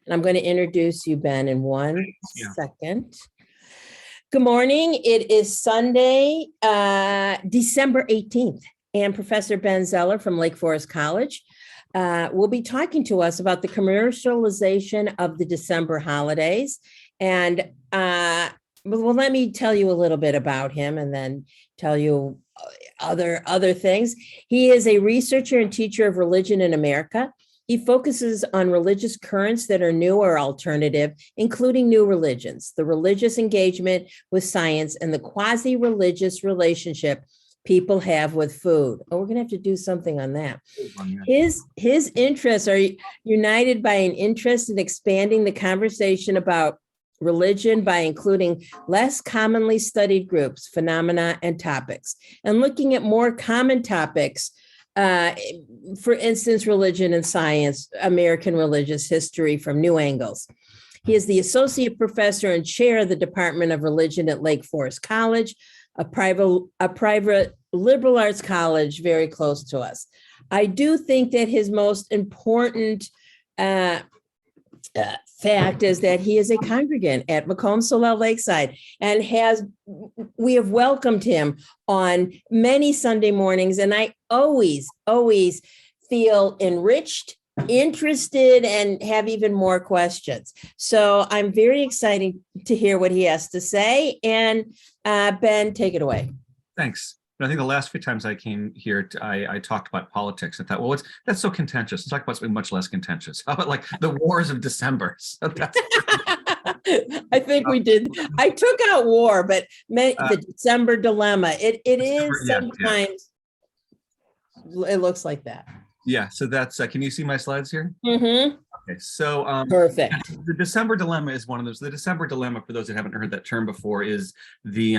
And I'm going to introduce you, Ben, in one Yeah. second. Good morning. It is Sunday, December 18th, and Professor Ben Zeller from Lake Forest College will be talking to us about the commercialization of the December holidays. And well, let me tell you a little bit about him and then tell you other things. He is a researcher and teacher of religion in America. He focuses on religious currents that are new or alternative, including new religions, the religious engagement with science, and the quasi-religious relationship people have with food. Oh, we're going to have to do something on that. His interests are united by an interest in expanding the conversation about religion by including less commonly studied groups, phenomena, and topics, and looking at more common topics. For instance, religion and science, American religious history from new angles. He is the associate professor and chair of the Department of Religion at Lake Forest College, a private liberal arts college very close to us. I do think that his most important fact is that he is a congregant at Macomb Solel Lakeside and we have welcomed him on many Sunday mornings. And I always feel enriched, interested, and have even more questions. So I'm very excited to hear what he has to say. And Ben, take it away. Thanks. I think the last few times I came here, I talked about politics. I thought, well, that's so contentious. Let's talk about something much less contentious. How about like the wars of December? So I think we did. I took out war, but the December dilemma. It is sometimes. Yeah. It looks like that. Yeah. So that's. Can you see my slides here? Mm-hmm. Okay, so perfect. The December dilemma is one of those. The December dilemma, for those that haven't heard that term before, is the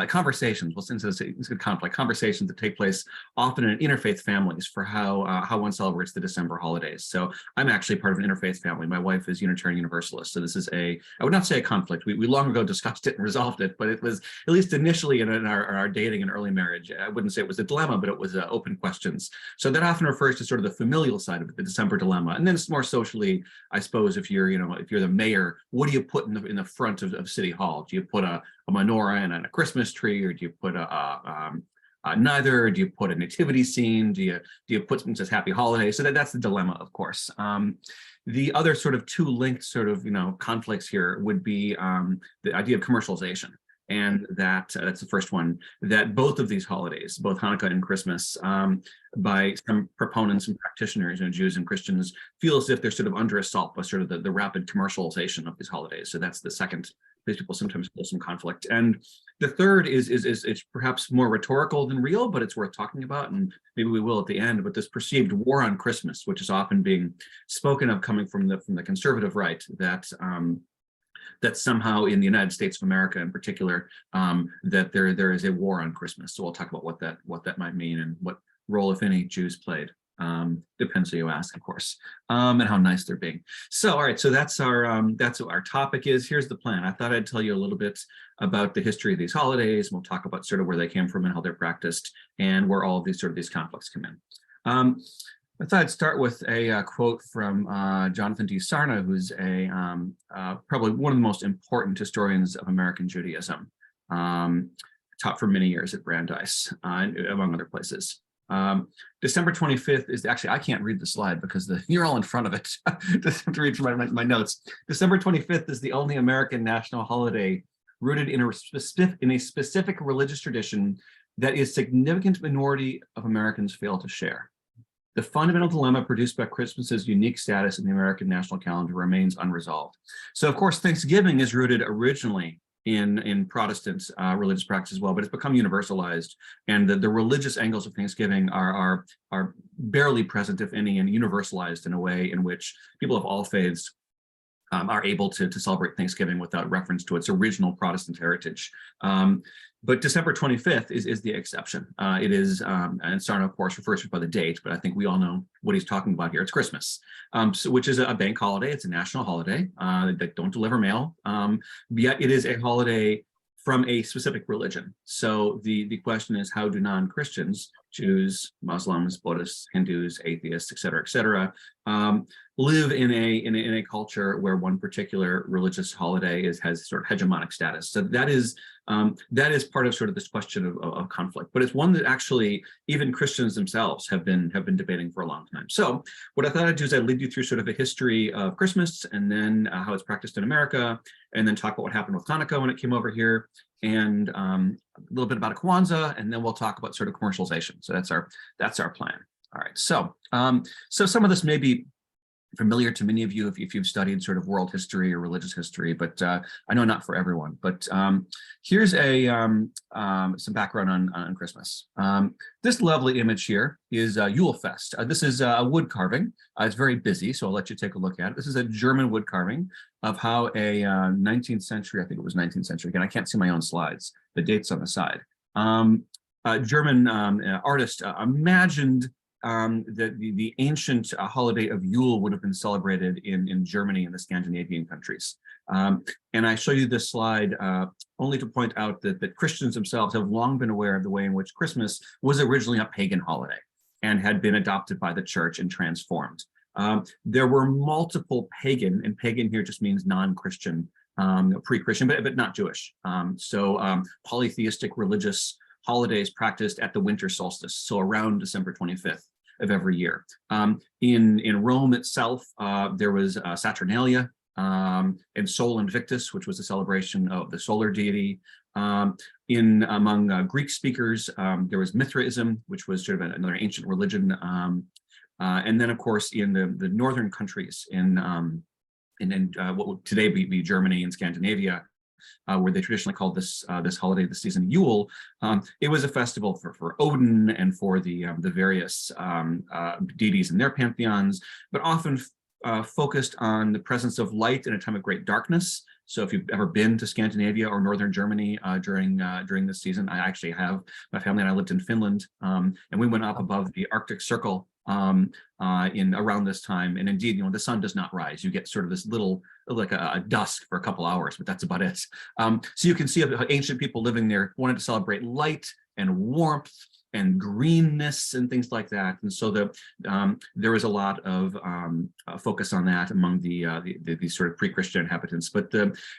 conversations. Well, since it's a conflict, conversations that take place often in interfaith families for how one celebrates the December holidays. So I'm actually part of an interfaith family. My wife is Unitarian Universalist, so this is I would not say a conflict. We long ago discussed it and resolved it, but it was at least initially in our dating and early marriage. I wouldn't say it was a dilemma, but it was open questions. So that often refers to sort of the familial side of it, the December dilemma, and then it's more socially. I suppose if you're the mayor, what do you put in the front of City Hall? Do you put a menorah and a Christmas tree, or do you put neither? Do you put a nativity scene? Do you put something that says Happy Holidays? So that's the dilemma, of course. The other sort of two linked sort of conflicts here would be the idea of commercialization. And that's the first one, that both of these holidays, both Hanukkah and Christmas, by some proponents and practitioners, Jews and Christians, feel as if they're sort of under assault by sort of the rapid commercialization of these holidays. So that's the second place people sometimes feel some conflict. And the third is it's perhaps more rhetorical than real, but it's worth talking about, and maybe we will at the end. But this perceived war on Christmas, which is often being spoken of coming from the conservative right, that somehow in the United States of America in particular, that there is a war on Christmas. So we'll talk about what that might mean and what role, if any, Jews played. Depends who you ask, of course, and how nice they're being. So, all right, so that's what our topic is. Here's the plan. I thought I'd tell you a little bit about the history of these holidays. And we'll talk about sort of where they came from and how they're practiced and where all of these conflicts come in. I thought I'd start with a quote from Jonathan D. Sarna, who's probably one of the most important historians of American Judaism, taught for many years at Brandeis, among other places. December 25th is actually, I can't read the slide because you're all in front of it. Just have to read from my notes. December 25th is the only American national holiday rooted in a specific religious tradition that a significant minority of Americans fail to share. The fundamental dilemma produced by Christmas's unique status in the American national calendar remains unresolved. So, of course, Thanksgiving is rooted originally in Protestant religious practice as well, but it's become universalized, and the religious angles of Thanksgiving are barely present, if any, and universalized in a way in which people of all faiths are able to celebrate Thanksgiving without reference to its original Protestant heritage. But December 25th is the exception. It is, and Sarna, of course, refers to it by the date, but I think we all know what he's talking about here. It's Christmas, which is a bank holiday. It's a national holiday that don't deliver mail, yet it is a holiday from a specific religion. So the question is, how do non-Christians Jews, Muslims, Buddhists, Hindus, atheists, et cetera, live in a culture where one particular religious holiday has sort of hegemonic status. So that is part of sort of this question of conflict, but it's one that actually even Christians themselves have been debating for a long time. So what I thought I'd do is I'd lead you through sort of a history of Christmas, and then how it's practiced in America, and then talk about what happened with Hanukkah when it came over here, and a little bit about Kwanzaa, and then we'll talk about sort of commercialization. So that's our plan. All right. So so some of this may be familiar to many of you if you've studied sort of world history or religious history, but I know not for everyone. But here's some background on Christmas. This lovely image here is Yule Fest. This is a wood carving. It's very busy, so I'll let you take a look at it. This is a German wood carving of how a 19th century, I think it was 19th century, again, I can't see my own slides, the dates on the side. German artist imagined that the ancient holiday of Yule would have been celebrated in Germany and the Scandinavian countries. And I show you this slide only to point out that Christians themselves have long been aware of the way in which Christmas was originally a pagan holiday and had been adopted by the church and transformed. There were multiple pagan, and pagan here just means non-Christian, pre-Christian, but not Jewish. Polytheistic religious holidays practiced at the winter solstice, so around December 25th of every year. In Rome itself, there was Saturnalia and Sol Invictus, which was a celebration of the solar deity. Among Greek speakers, there was Mithraism, which was sort of another ancient religion. And then, of course, in the northern countries, in what would today be Germany and Scandinavia, where they traditionally called this holiday, the season Yule. It was a festival for Odin and for the various deities in their pantheons, but often focused on the presence of light in a time of great darkness. So if you've ever been to Scandinavia or northern Germany during this season, I actually have. My family and I lived in Finland, and we went up above the Arctic Circle in around this time. And indeed, the sun does not rise. You get sort of this little, like a dusk for a couple hours, but that's about it. So you can see how ancient people living there wanted to celebrate light and warmth and greenness and things like that. And so there is a lot of focus on that among these sort of pre-Christian inhabitants. But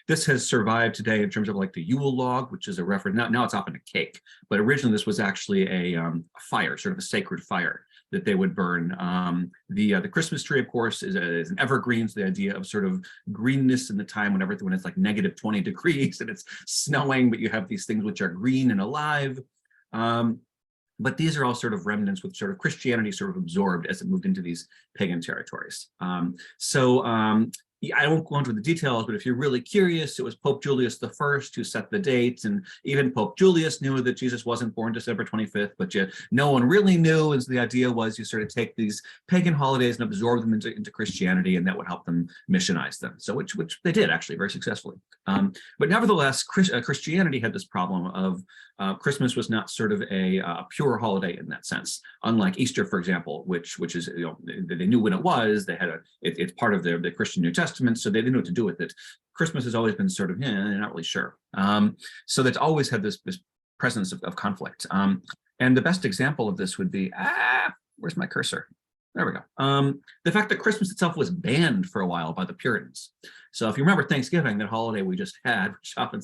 this has survived today in terms of like the Yule log, which is a reference. Now it's often a cake, but originally this was actually a fire, sort of a sacred fire that they would burn. The Christmas tree, of course, is an evergreen. So the idea of sort of greenness in the time when it's like negative 20 degrees and it's snowing, but you have these things which are green and alive. But these are all sort of remnants with sort of Christianity sort of absorbed as it moved into these pagan territories. I won't go into the details, but if you're really curious, it was Pope Julius I who set the dates, and even Pope Julius knew that Jesus wasn't born December 25th, but no one really knew. And so the idea was you sort of take these pagan holidays and absorb them into Christianity, and that would help them missionize them. So which they did actually very successfully. But nevertheless, Christianity had this problem of Christmas was not sort of a pure holiday in that sense, unlike Easter, for example, which is, they knew when it was. They had it's part of the Christian New Testament, so they didn't know what to do with it. Christmas has always been sort of, they're not really sure. So that's always had this presence of conflict. And the best example of this would be, where's my cursor? There we go. The fact that Christmas itself was banned for a while by the Puritans. So if you remember Thanksgiving, that holiday we just had, which often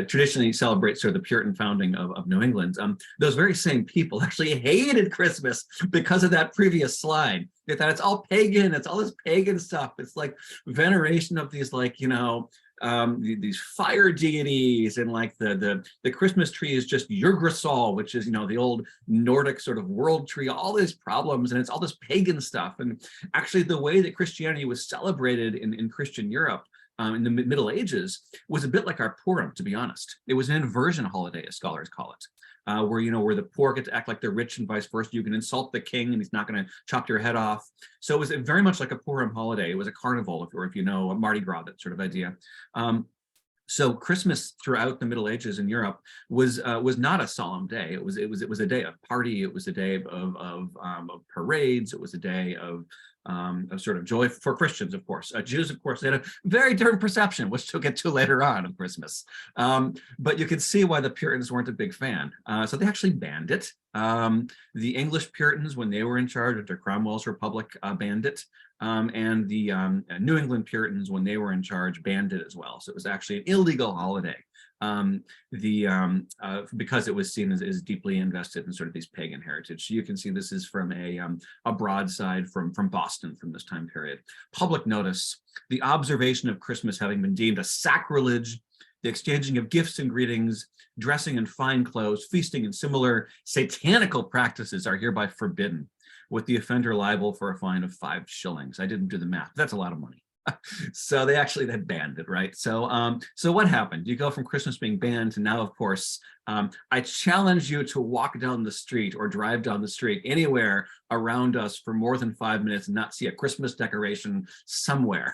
traditionally celebrates sort of the Puritan founding of New England, those very same people actually hated Christmas because of that previous slide. They thought it's all pagan, it's all this pagan stuff. It's like veneration of these these fire deities, and like the Christmas tree is just Yggdrasil, which is the old Nordic sort of world tree, all these problems, and it's all this pagan stuff. And actually the way that Christianity was celebrated in Christian Europe in the Middle Ages was a bit like our Purim, to be honest. It was an inversion holiday, as scholars call it. Where the poor get to act like they're rich and vice versa. You can insult the king and he's not going to chop your head off. So it was very much like a Purim holiday. It was a carnival, if you know, a Mardi Gras, that sort of idea. So Christmas throughout the Middle Ages in Europe was not a solemn day. It was a day of party. It was a day of parades. It was a day of of sort of joy for Christians, of course. Jews, of course, they had a very different perception, which we'll get to later on, of Christmas. But you can see why the Puritans weren't a big fan. So they actually banned it. The English Puritans, when they were in charge under Cromwell's Republic, banned it. And the New England Puritans, when they were in charge, banned it as well. So it was actually an illegal holiday. Because it was seen as deeply invested in sort of these pagan heritage. So you can see this is from a broadside from Boston from this time period. Public notice: the observation of Christmas having been deemed a sacrilege, the exchanging of gifts and greetings, dressing in fine clothes, feasting, and similar satanical practices are hereby forbidden, with the offender liable for a fine of 5 shillings. I didn't do the math. That's a lot of money. So they banned it, right? So what happened? You go from Christmas being banned to now, of course, I challenge you to walk down the street or drive down the street anywhere around us for more than 5 minutes and not see a Christmas decoration somewhere.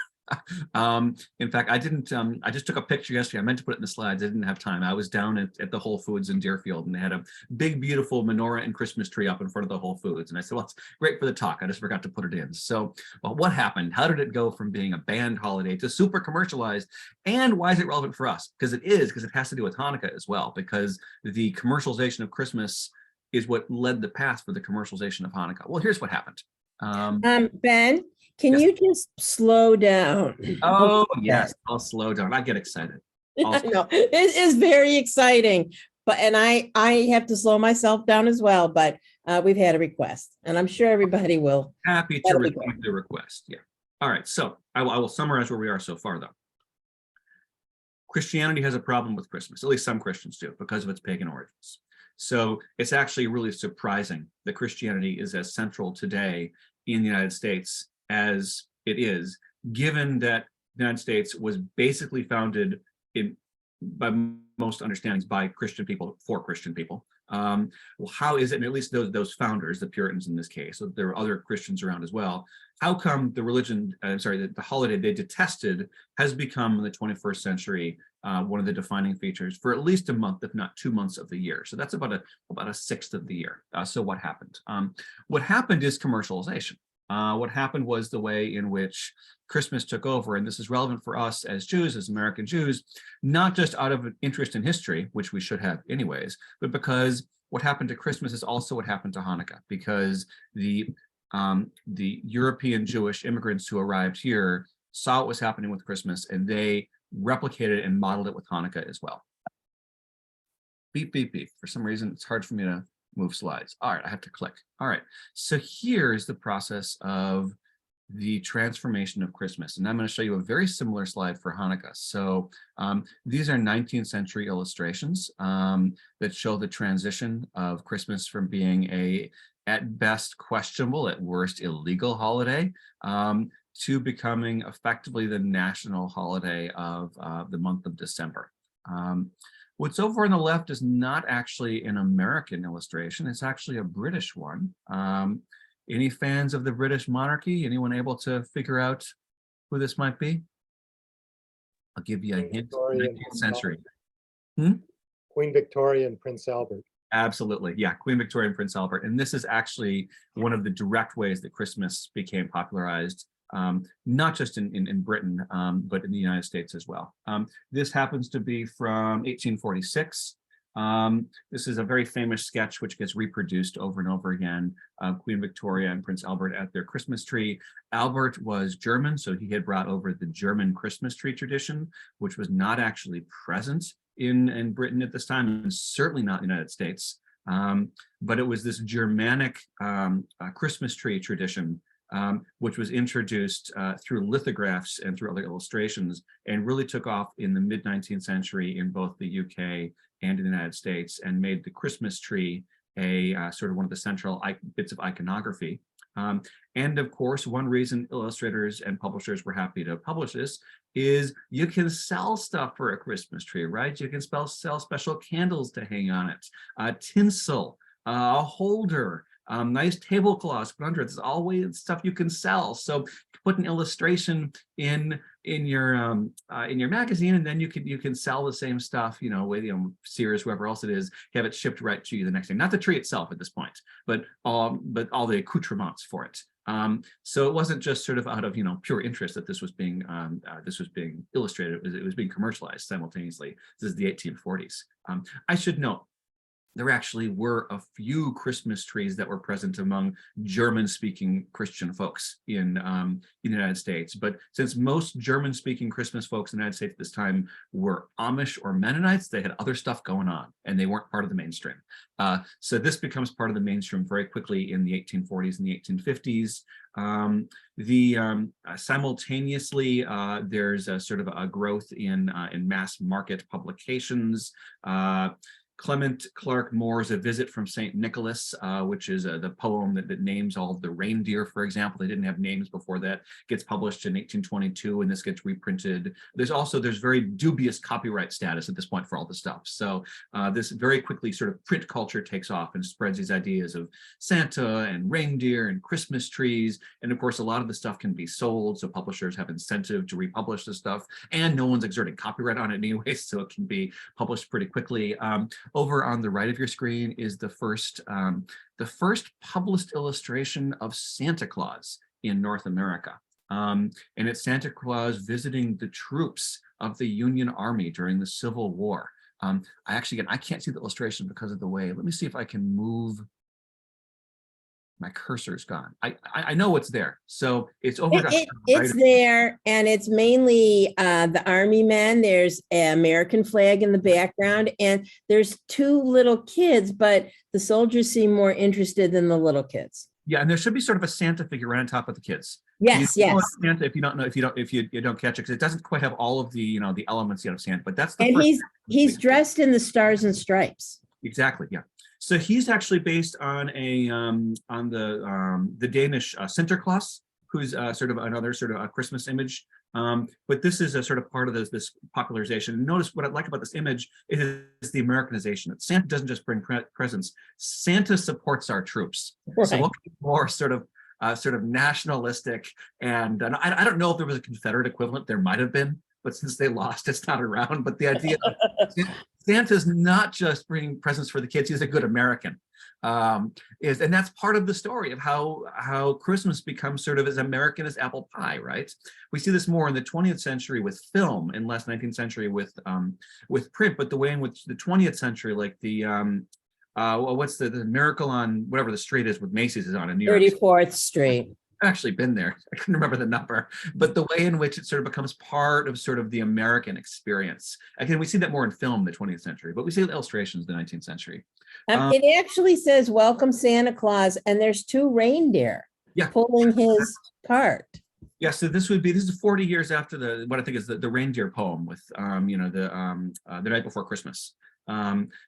In fact, I didn't, I just took a picture yesterday. I meant to put it in the slides. I didn't have time. I was down at the Whole Foods in Deerfield, and they had a big, beautiful menorah and Christmas tree up in front of the Whole Foods. And I said, well, it's great for the talk. I just forgot to put it in. So, well, what happened? How did it go from being a banned holiday to super commercialized? And why is it relevant for us? Because it has to do with Hanukkah as well, because the commercialization of Christmas is what led the path for the commercialization of Hanukkah. Well, here's what happened. Ben, can Yes. you just slow down? Oh, yes, I'll slow down. I get excited. I know it is very exciting, and I have to slow myself down as well. But we've had a request, and I'm sure everybody will. Happy to respect the request. Yeah. All right. So I will summarize where we are so far, though. Christianity has a problem with Christmas. At least some Christians do, because of its pagan origins. So it's actually really surprising that Christianity is as central today in the United States as it is, given that the United States was basically founded by most understandings by Christian people for Christian people. Well, how is it, and at least those founders, the Puritans in this case, so there are other Christians around as well, how come the religion, the holiday they detested has become in the 21st century one of the defining features for at least a month, if not 2 months of the year? So that's about a sixth of the year. So what happened? What happened is commercialization. What happened was the way in which Christmas took over, and this is relevant for us as Jews, as American Jews, not just out of an interest in history, which we should have anyways, but because what happened to Christmas is also what happened to Hanukkah, because the European Jewish immigrants who arrived here saw what was happening with Christmas, and they replicated and modeled it with Hanukkah as well. Beep, beep, beep. For some reason, it's hard for me to move slides. All right, I have to click. All right, so here's the process of the transformation of Christmas. And I'm going to show you a very similar slide for Hanukkah. So these are 19th century illustrations that show the transition of Christmas from being a, at best, questionable, at worst, illegal holiday to becoming effectively the national holiday of the month of December. What's over on the left is not actually an American illustration. It's actually a British one. Any fans of the British monarchy? Anyone able to figure out who this might be? I'll give you a hint. 19th century. Queen Victoria and Prince Albert. Absolutely. Yeah, Queen Victoria and Prince Albert. And this is actually one of the direct ways that Christmas became popularized, not just in Britain, but in the United States as well. This happens to be from 1846. This is a very famous sketch which gets reproduced over and over again. Queen Victoria and Prince Albert at their Christmas tree. Albert was German, so he had brought over the German Christmas tree tradition, which was not actually present in Britain at this time, and certainly not in the United States. But it was this Germanic Christmas tree tradition which was introduced through lithographs and through other illustrations, and really took off in the mid-19th century in both the UK and in the United States, and made the Christmas tree a sort of one of the central bits of iconography. And of course, one reason illustrators and publishers were happy to publish this is you can sell stuff for a Christmas tree, right? You can sell special candles to hang on it, tinsel, a holder, nice tablecloths put under it. It's always stuff you can sell. So put an illustration in your magazine, and then you can sell the same stuff, with Sears, whoever else it is, have it shipped right to you the next day. Not the tree itself at this point, but all the accoutrements for it. So it wasn't just sort of out of pure interest that this was being illustrated. It was being commercialized simultaneously. This is the 1840s. I should note there actually were a few Christmas trees that were present among German-speaking Christian folks in the United States. But since most German-speaking Christmas folks in the United States at this time were Amish or Mennonites, they had other stuff going on, and they weren't part of the mainstream. So this becomes part of the mainstream very quickly in the 1840s and the 1850s. Simultaneously, there's a sort of a growth in mass market publications. Clement Clark Moore's A Visit from St. Nicholas, which is the poem that names all of the reindeer, for example. They didn't have names before that. Gets published in 1822, and this gets reprinted. There's very dubious copyright status at this point for all this stuff. So this very quickly sort of print culture takes off and spreads these ideas of Santa and reindeer and Christmas trees. And of course, a lot of the stuff can be sold, so publishers have incentive to republish this stuff, and no one's exerting copyright on it anyway, so it can be published pretty quickly. Over on the right of your screen is the first published illustration of Santa Claus in North America. And it's Santa Claus visiting the troops of the Union Army during the Civil War. I can't see the illustration because of the way. Let me see if I can move. My cursor's gone. I know it's there. So it's over. It's there, and it's mainly the Army men. There's an American flag in the background, and there's two little kids, but the soldiers seem more interested than the little kids. Yeah, and there should be sort of a Santa figure right on top of the kids. Yes, yes. Santa, if you don't catch it, because it doesn't quite have all of the the elements yet of Santa, but that's the and first he's dressed in the stars and stripes. Exactly, yeah. So he's actually based on the Danish Sinterklaas, who's sort of another sort of a Christmas image. But this is a sort of part of this popularization. And notice what I like about this image is the Americanization. That Santa doesn't just bring presents; Santa supports our troops. Right. So we'll be more sort of nationalistic. And I don't know if there was a Confederate equivalent. There might have been, but since they lost, it's not around. But the idea Santa's not just bringing presents for the kids; he's a good American. And that's part of the story of how Christmas becomes sort of as American as apple pie, right? We see this more in the 20th century with film, and less 19th century with print. But the way in which the 20th century, like the what's the Miracle on whatever the street is with Macy's is on in New York. 34th Street. I've actually been there. I couldn't remember the number, but the way in which it sort of becomes part of sort of the American experience. Again, we see that more in film in the 20th century, but we see illustrations in the 19th century. It actually says "Welcome Santa Claus," and there's two reindeer pulling his cart. Yeah, so this is 40 years after what I think is the reindeer poem with the night before Christmas.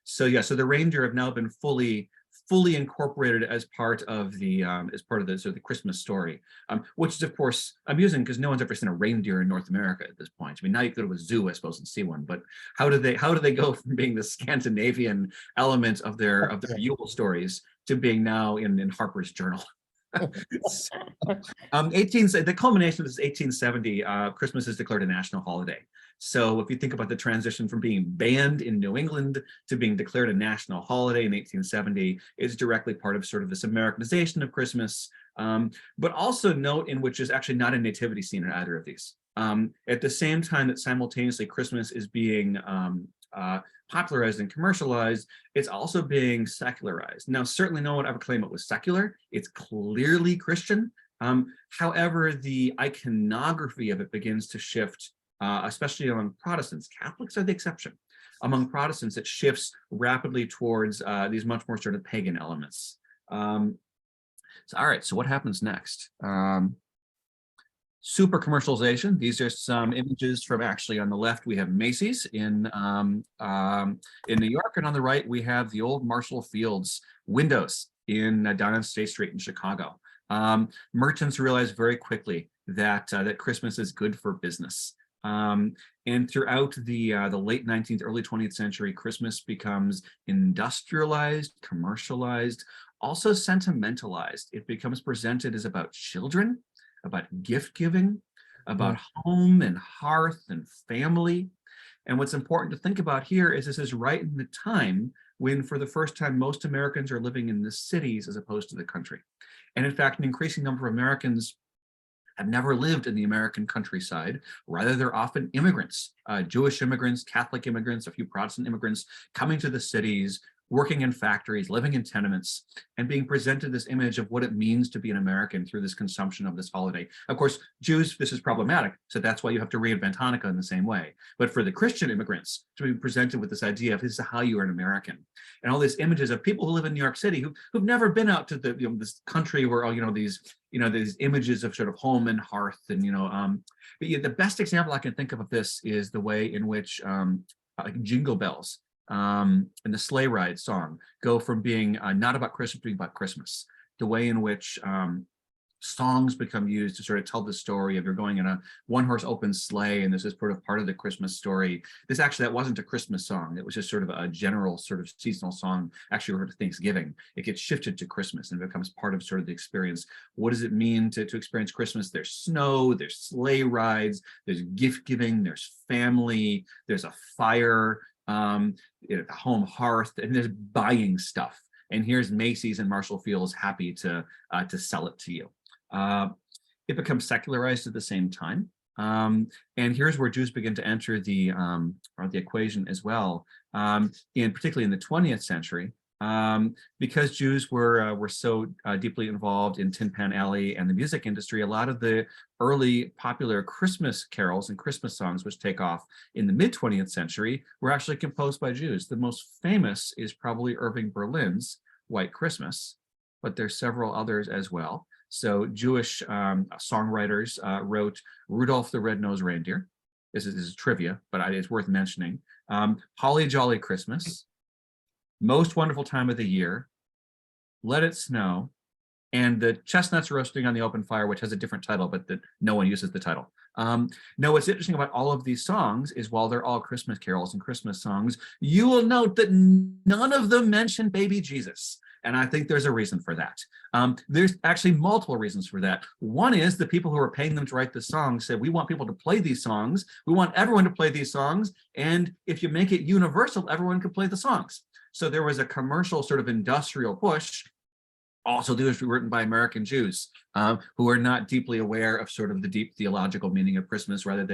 So the reindeer have now been fully incorporated as part of the sort of the Christmas story, which is of course amusing because no one's ever seen a reindeer in North America at this point. I mean, now you go to a zoo, I suppose, and see one, but how do they go from being the Scandinavian element of their Yule stories to being now in Harper's Journal? The culmination of this 1870, Christmas is declared a national holiday. So if you think about the transition from being banned in New England to being declared a national holiday in 1870, it's directly part of sort of this Americanization of Christmas. But also note in which is actually not a nativity scene in either of these. At the same time that simultaneously Christmas is being popularized and commercialized, it's also being secularized. Now, certainly no one ever claimed it was secular. It's clearly Christian. However, the iconography of it begins to shift, especially among Protestants. Catholics are the exception. Among Protestants, it shifts rapidly towards these much more sort of pagan elements. All right, so what happens next? Super commercialization. These are some images from actually on the left, we have Macy's in New York, and on the right, we have the old Marshall Fields windows down on State Street in Chicago. Merchants realized very quickly that Christmas is good for business. And throughout the late 19th, early 20th century, Christmas becomes industrialized, commercialized, also sentimentalized. It becomes presented as about children, about gift giving, about home and hearth and family. And what's important to think about here is this is right in the time when, for the first time, most Americans are living in the cities as opposed to the country. And in fact, an increasing number of Americans have never lived in the American countryside. Rather, they're often immigrants, Jewish immigrants, Catholic immigrants, a few Protestant immigrants coming to the cities, working in factories, living in tenements, and being presented this image of what it means to be an American through this consumption of this holiday. Of course, Jews, this is problematic, so that's why you have to reinvent Hanukkah in the same way. But for the Christian immigrants, to be presented with this idea of this is how you are an American, and all these images of people who live in New York City who've never been out to the this country where all these images of sort of home and hearth and but the best example I can think of this is the way in which like Jingle Bells and the sleigh ride song go from being not about Christmas to being about Christmas. The way in which songs become used to sort of tell the story of you're going in a one-horse open sleigh, and this is sort of part of the Christmas story. That wasn't a Christmas song. It was just sort of a general sort of seasonal song, actually referred to Thanksgiving. It gets shifted to Christmas and becomes part of sort of the experience. What does it mean to experience Christmas? There's snow, there's sleigh rides, there's gift giving, there's family, there's a fire, the home hearth, and there's buying stuff. And here's Macy's and Marshall Field's happy to sell it to you. It becomes secularized at the same time. And here's where Jews begin to enter the equation as well, particularly in the 20th century, because Jews were so deeply involved in Tin Pan Alley and the music industry. A lot of the early popular Christmas carols and Christmas songs, which take off in the mid 20th century, were actually composed by Jews. The most famous is probably Irving Berlin's White Christmas, but there's several others as well. So Jewish songwriters wrote Rudolph the Red-Nosed Reindeer. This is trivia, but it's worth mentioning. Holly Jolly Christmas, Most Wonderful Time of the Year, Let It Snow, and the Chestnuts Roasting on the Open Fire, which has a different title, but no one uses the title. Now, what's interesting about all of these songs is while they're all Christmas carols and Christmas songs, you will note that none of them mention baby Jesus. And I think there's a reason for that. There's actually multiple reasons for that. One is the people who are paying them to write the songs said, we want people to play these songs. We want everyone to play these songs. And if you make it universal, everyone can play the songs. So there was a commercial sort of industrial push. Also, these were written by American Jews who are not deeply aware of sort of the deep theological meaning of Christmas. Rather,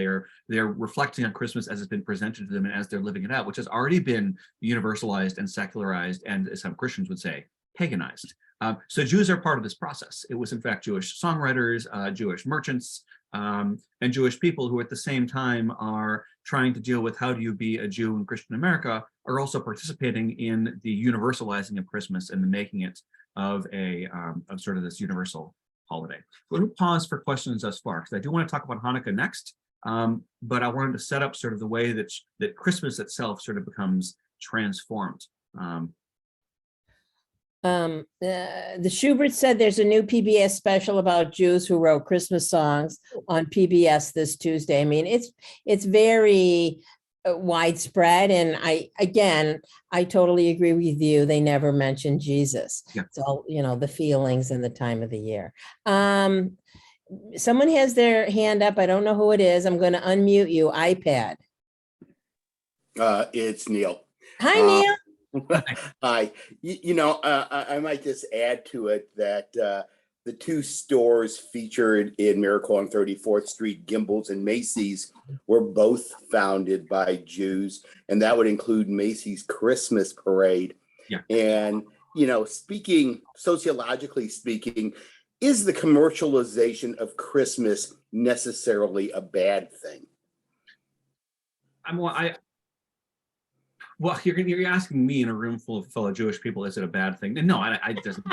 they're reflecting on Christmas as it's been presented to them and as they're living it out, which has already been universalized and secularized, and as some Christians would say, paganized. So Jews are part of this process. It was in fact Jewish songwriters, Jewish merchants, and Jewish people who at the same time are trying to deal with how do you be a Jew in Christian America, are also participating in the universalizing of Christmas and the making it of sort of this universal holiday. Let me pause for questions thus far, because I do want to talk about Hanukkah next, but I wanted to set up sort of the way that Christmas itself sort of becomes transformed. The Schubert said there's a new PBS special about Jews who wrote Christmas songs on PBS this Tuesday. I mean, it's very widespread, and I totally agree with you. They never mention Jesus. Yeah. It's all the feelings and the time of the year. Someone has their hand up. I don't know who it is. I'm going to unmute you. iPad. It's Neil. Hi, Neil. Hi. I might just add to it that the two stores featured in Miracle on 34th Street, Gimbel's and Macy's, were both founded by Jews, and that would include Macy's Christmas Parade. Yeah. And, sociologically speaking, is the commercialization of Christmas necessarily a bad thing? Well, you're asking me in a room full of fellow Jewish people, is it a bad thing? No, it doesn't.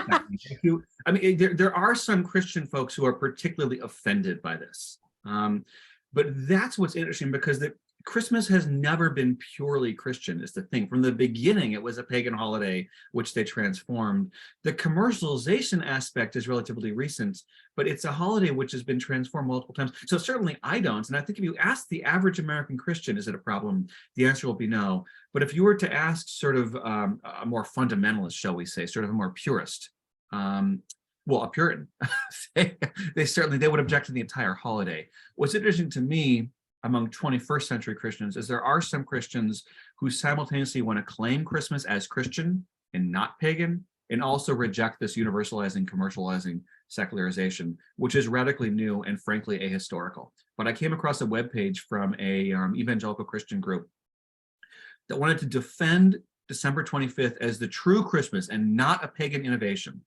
I mean, there are some Christian folks who are particularly offended by this. But that's what's interesting, because Christmas has never been purely Christian, is the thing. From the beginning, it was a pagan holiday, which they transformed. The commercialization aspect is relatively recent, but it's a holiday which has been transformed multiple times. So certainly I don't. And I think if you ask the average American Christian, is it a problem? The answer will be no. But if you were to ask sort of a more fundamentalist, shall we say, sort of a more purist, a Puritan, they would object to the entire holiday. What's interesting to me among 21st century Christians is there are some Christians who simultaneously want to claim Christmas as Christian and not pagan, and also reject this universalizing, commercializing secularization, which is radically new and frankly ahistorical. But I came across a webpage from a evangelical Christian group that wanted to defend December 25th as the true Christmas and not a pagan innovation.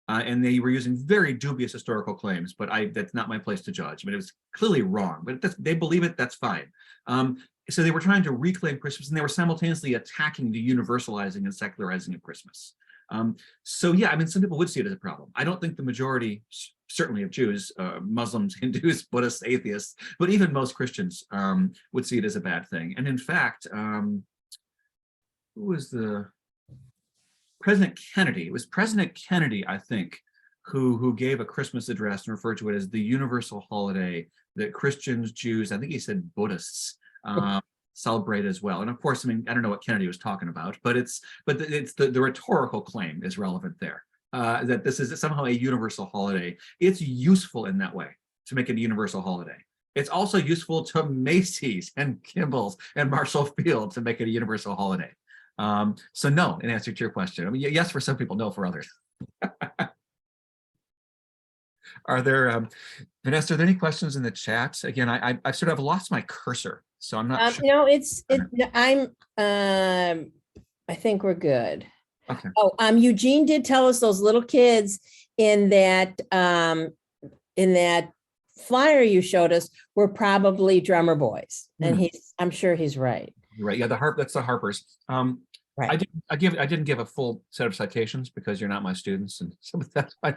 And they were using very dubious historical claims, but that's not my place to judge. I mean, it was clearly wrong, but they believe it, that's fine. So they were trying to reclaim Christmas, and they were simultaneously attacking the universalizing and secularizing of Christmas. So yeah, I mean, some people would see it as a problem. I don't think the majority, certainly of Jews, Muslims, Hindus, Buddhists, atheists, but even most Christians would see it as a bad thing. And in fact, who was the President Kennedy? It was President Kennedy, I think, who gave a Christmas address and referred to it as the universal holiday that Christians, Jews, I think he said Buddhists, celebrate as well. And of course, I mean, I don't know what Kennedy was talking about, but it's the rhetorical claim is relevant there, that this is somehow a universal holiday. It's useful in that way to make it a universal holiday. It's also useful to Macy's and Kimball's and Marshall Field to make it a universal holiday. So no, in answer to your question, I mean, yes, for some people, no for others. Are there, Vanessa, are there any questions in the chat? Again, I sort of lost my cursor, so I'm not sure. No, I think we're good. Okay. Oh, Eugene did tell us those little kids in that flyer you showed us were probably drummer boys, and I'm sure he's right. Right. Yeah, that's the Harpers. Right. I didn't give a full set of citations because you're not my students, and so that's fine.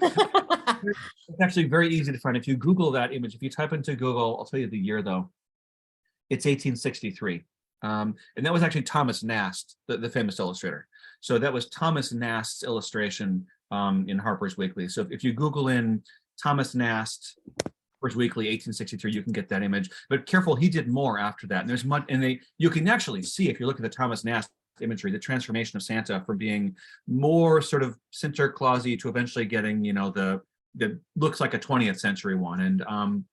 It's actually very easy to find. If you Google that image, if you type into Google, I'll tell you the year though. It's 1863. And that was actually Thomas Nast, the famous illustrator. So that was Thomas Nast's illustration in Harper's Weekly. So if you Google in Thomas Nast Harper's Weekly 1863, you can get that image. But careful, he did more after that. And there's much, and you can actually see, if you look at the Thomas Nast imagery, the transformation of Santa from being more sort of Santa Clausy to eventually getting, the looks like a 20th century one. And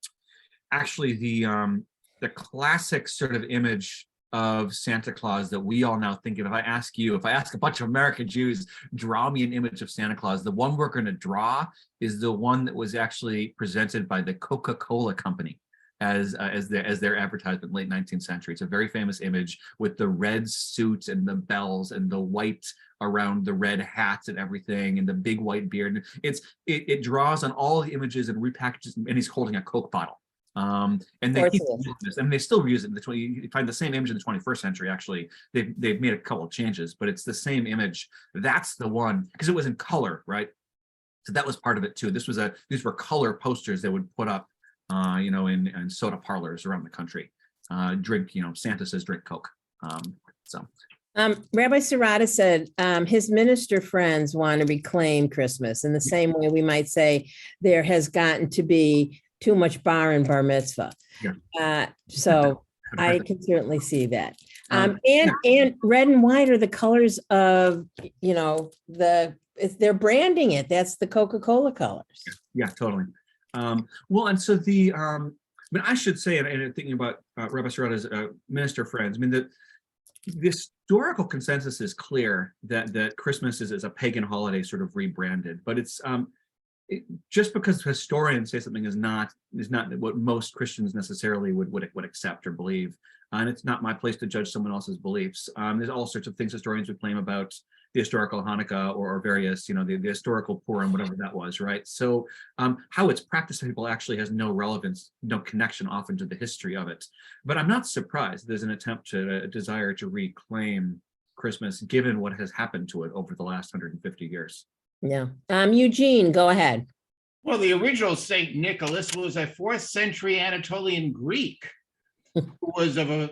actually the classic sort of image of Santa Claus that we all now think of, if I ask a bunch of American Jews, draw me an image of Santa Claus, the one we're going to draw is the one that was actually presented by the Coca-Cola company as their advertisement in late 19th century. It's a very famous image with the red suit and the bells and the white around the red hats and everything and the big white beard. It draws on all the images and repackages, and he's holding a Coke bottle. And they keep using this, and they still use it in the you find the same image in the 21st century. Actually, they've made a couple of changes, but it's the same image. That's the one, because it was in color, right? So that was part of it too. These were color posters they would put up, in soda parlors around the country. Santa says drink Coke. Rabbi Serrata said his minister friends want to reclaim Christmas in the same way we might say there has gotten to be too much bar and bar mitzvah. Yeah. So I can certainly see that. And red and white are the colors of, they're branding it. That's the Coca-Cola colors. Yeah, totally. Well, and so I should say, and thinking about Rabbi Serrata's minister friends, the historical consensus is clear that Christmas is a pagan holiday sort of rebranded, but it's just because historians say something is not what most Christians necessarily would accept or believe, and it's not my place to judge someone else's beliefs. There's all sorts of things historians would claim about the historical Hanukkah or various, the historical Purim, whatever that was, right? So how it's practiced by people actually has no relevance, no connection often to the history of it. But I'm not surprised there's an attempt a desire to reclaim Christmas, given what has happened to it over the last 150 years. Yeah. Eugene, go ahead. Well, the original Saint Nicholas was a 4th century Anatolian Greek who was of a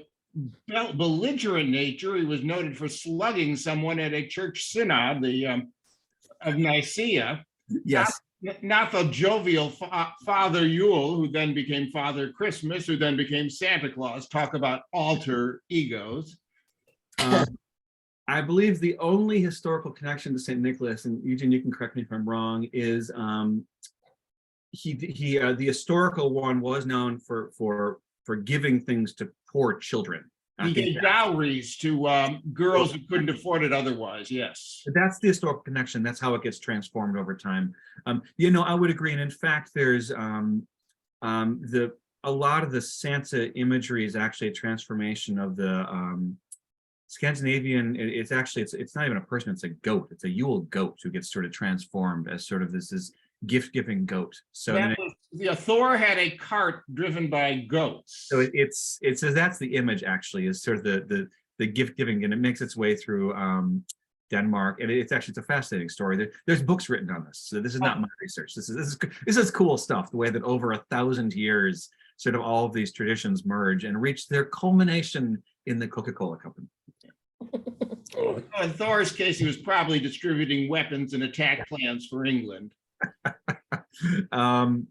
belligerent nature. He was noted for slugging someone at a church synod, of Nicaea. Yes. Not the jovial Father Yule, who then became Father Christmas, who then became Santa Claus. Talk about alter egos. I believe the only historical connection to St. Nicholas, and Eugene, you can correct me if I'm wrong, is the historical one was known for giving things to poor children. He gave dowries to girls who couldn't afford it otherwise. Yes. That's the historical connection. That's how it gets transformed over time. I would agree. And in fact, there's a lot of the Santa imagery is actually a transformation of the Scandinavian. It's not even a person, it's a goat. It's a Yule goat who gets sort of transformed as sort of this gift-giving goat. So Thor had a cart driven by goats. So it says that's the image actually, is sort of the gift-giving, and it makes its way through Denmark, and it's a fascinating story. There's books written on this, so this is not my research. This is cool stuff. The way that over 1,000 years, sort of all of these traditions merge and reach their culmination in the Coca-Cola Company. In Thor's case, he was probably distributing weapons and attack plans for England. And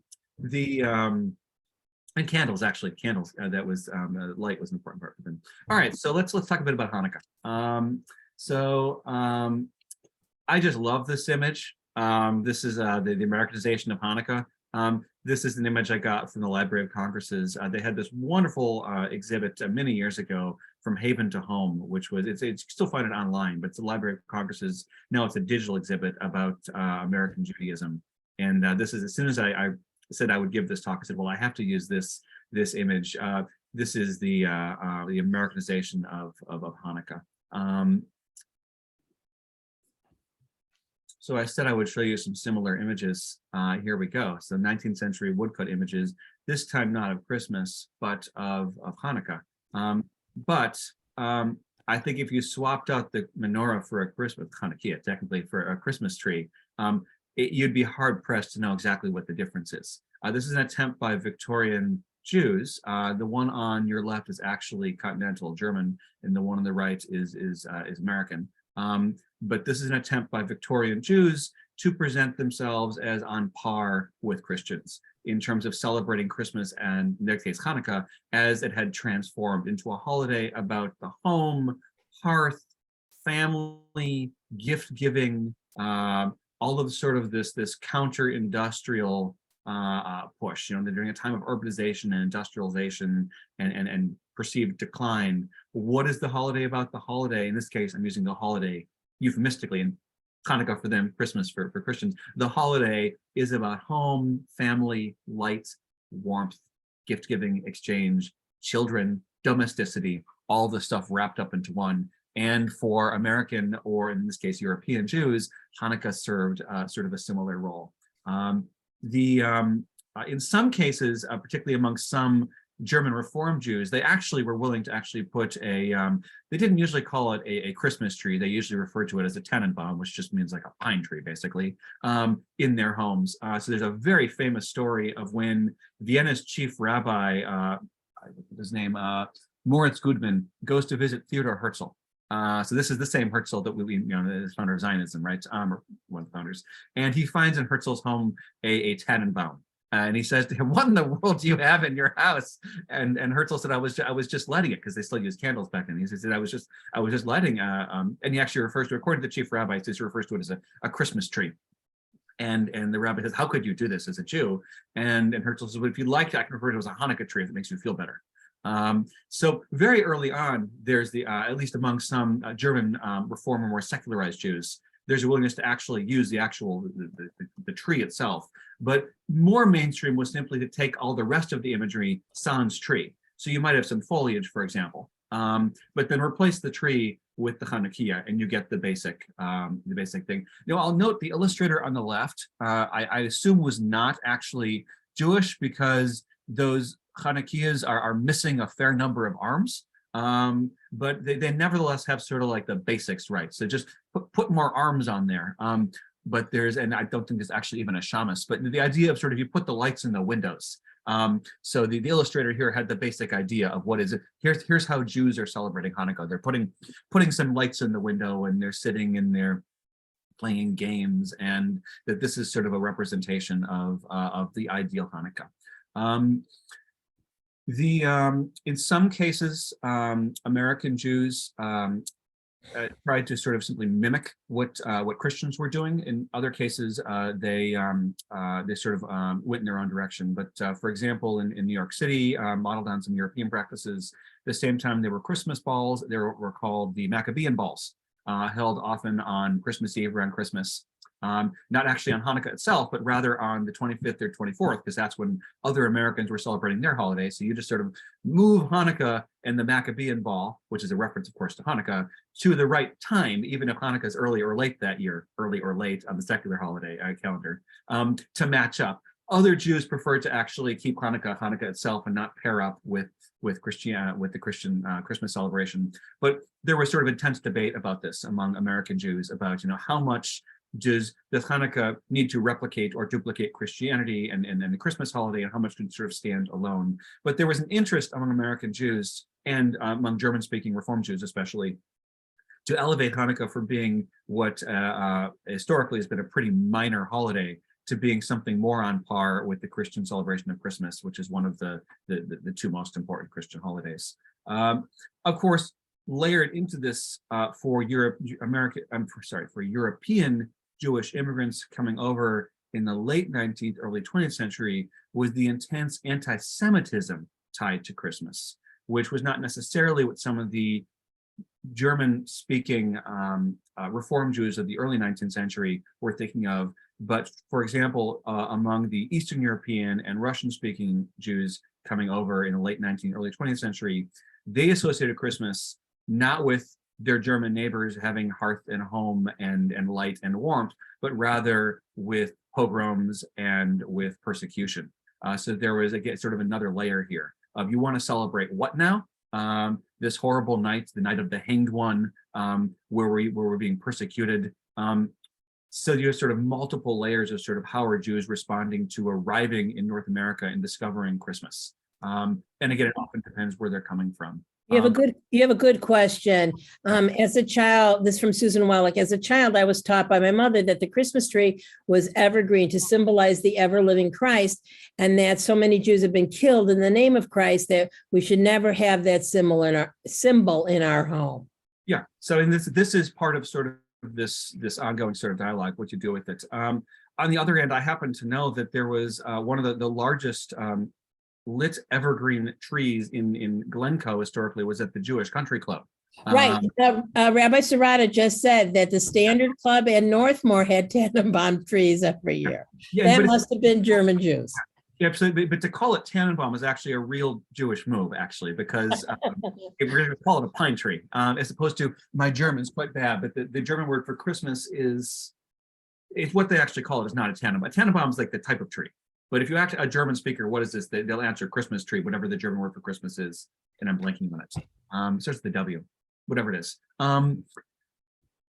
candles, actually, that was light was an important part for them. All right, so let's talk a bit about Hanukkah. I just love this image. This is the Americanization of Hanukkah. This is an image I got from the Library of Congresses. They had this wonderful exhibit many years ago, From Haven to Home, which was, it's still find it online, but it's the Library of Congresses. Now it's a digital exhibit about American Judaism. And this is, as soon as I said I would give this talk, I said, well, I have to use this image. This is the Americanization of Hanukkah. So I said I would show you some similar images. Here we go. So 19th century woodcut images, this time not of Christmas, but of Hanukkah. I think if you swapped out the menorah for a Christmas, Hanukkah, technically for a Christmas tree, you'd be hard pressed to know exactly what the difference is. This is an attempt by Victorian Jews. The one on your left is actually continental German, and the one on the right is American. But this is an attempt by Victorian Jews to present themselves as on par with Christians in terms of celebrating Christmas, and in their case Hanukkah, as it had transformed into a holiday about the home, hearth, family, gift giving, all of sort of this counter-industrial push. During a time of urbanization and industrialization and perceived decline, what is the holiday about? The holiday, in this case, I'm using the holiday euphemistically, and Hanukkah for them, Christmas for Christians. The holiday is about home, family, light, warmth, gift-giving, exchange, children, domesticity, all the stuff wrapped up into one. And for American, or in this case, European Jews, Hanukkah served sort of a similar role. In some cases, particularly among some German Reform Jews, they actually were willing to actually put they didn't usually call it a Christmas tree. They usually referred to it as a Tannenbaum, which just means like a pine tree, basically, in their homes. So there's a very famous story of when Vienna's chief rabbi, his name, Moritz Gudman, goes to visit Theodor Herzl. So this is the same Herzl that we the founder of Zionism, right? Or one of the founders. And he finds in Herzl's home a Tannenbaum. And he says to him, "What in the world do you have in your house?" And Herzl said, "I was just lighting it," because they still use candles back then. He said, "I was just lighting." And he actually refers to, according to the chief rabbi, he refers to it as a Christmas tree. And the rabbi says, "How could you do this as a Jew?" And Herzl says, "Well, if you'd like, I can refer to it as a Hanukkah tree if it makes you feel better." So very early on, there's at least among some German Reform or more secularized Jews, there's a willingness to actually use the tree itself. But more mainstream was simply to take all the rest of the imagery sans tree. So you might have some foliage, for example, but then replace the tree with the Hanukkah, and you get the basic thing. I'll note the illustrator on the left, I assume was not actually Jewish, because those Hanukkahs are missing a fair number of arms. But they nevertheless have sort of like the basics right. So just put more arms on there. But and I don't think there's actually even a shamus, but the idea of sort of, you put the lights in the windows. So the illustrator here had the basic idea of what is it. Here's how Jews are celebrating Hanukkah. They're putting some lights in the window, and they're sitting in there playing games, and that this is sort of a representation of the ideal Hanukkah. In some cases, American Jews tried to sort of simply mimic what Christians were doing. In other cases, they sort of went in their own direction. But for example, in New York City, modeled on some European practices, the same time there were Christmas balls, they were called the Maccabean balls, held often on Christmas Eve around Christmas. Not actually on Hanukkah itself, but rather on the 25th or 24th, because that's when other Americans were celebrating their holiday. So you just sort of move Hanukkah and the Maccabean ball, which is a reference, of course, to Hanukkah, to the right time, even if Hanukkah is early or late that year, early or late on the secular holiday calendar, to match up. Other Jews preferred to actually keep Hanukkah itself and not pair up with the Christian Christmas celebration. But there was sort of intense debate about this among American Jews about, how much does Hanukkah need to replicate or duplicate Christianity and the Christmas holiday, and how much can sort of stand alone? But there was an interest among American Jews and among German-speaking Reform Jews especially to elevate Hanukkah from being what historically has been a pretty minor holiday to being something more on par with the Christian celebration of Christmas, which is one of the two most important Christian holidays. Of course, layered into this for European Jewish immigrants coming over in the late 19th, early 20th century was the intense anti-Semitism tied to Christmas, which was not necessarily what some of the German-speaking Reform Jews of the early 19th century were thinking of. But for example, among the Eastern European and Russian-speaking Jews coming over in the late 19th, early 20th century, they associated Christmas not with their German neighbors having hearth and home and light and warmth, but rather with pogroms and with persecution. So there was sort of another layer here of, you want to celebrate what now? This horrible night, the night of the hanged one, where we're being persecuted. So you have sort of multiple layers of sort of how are Jews responding to arriving in North America and discovering Christmas. And again, it often depends where they're coming from. You have a good question. As a child, this from Susan Wallach. As a child, I was taught by my mother that the Christmas tree was evergreen to symbolize the ever-living Christ, and that so many Jews have been killed in the name of Christ that we should never have that symbol in our home. Yeah. So, and this is part of sort of this ongoing sort of dialogue, what you do with it. On the other hand, I happen to know that there was one of the largest lit evergreen trees in Glencoe historically was at the Jewish Country Club. Right. Rabbi Serrata just said that the Standard Club and Northmore had Tannenbaum trees every year. Yeah, that must have been German Jews. Yeah, absolutely. But to call it Tannenbaum is actually a real Jewish move, actually, because we're going to call it a pine tree, as opposed to, my German's quite bad, but the German word for Christmas is what they actually call it is not a Tannenbaum. A Tannenbaum is like the type of tree. But if you ask a German speaker, what is this? They'll answer Christmas tree, whatever the German word for Christmas is. And I'm blanking on it. Starts with the W, whatever it is.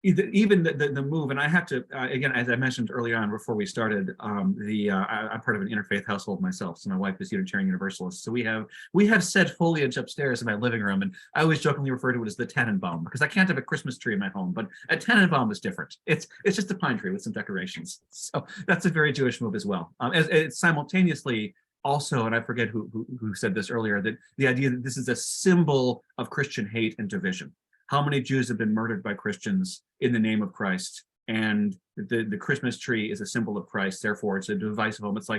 Even the move, and I have to, again, as I mentioned early on before we started, I'm part of an interfaith household myself. So my wife is Unitarian Universalist. So we have said foliage upstairs in my living room, and I always jokingly refer to it as the Tannenbaum, because I can't have a Christmas tree in my home, but a Tannenbaum is different. It's just a pine tree with some decorations. So that's a very Jewish move as well. It's simultaneously also, and I forget who said this earlier, that the idea that this is a symbol of Christian hate and division. How many Jews have been murdered by Christians in the name of Christ? And the Christmas tree is a symbol of Christ. Therefore, it's a divisive home. It's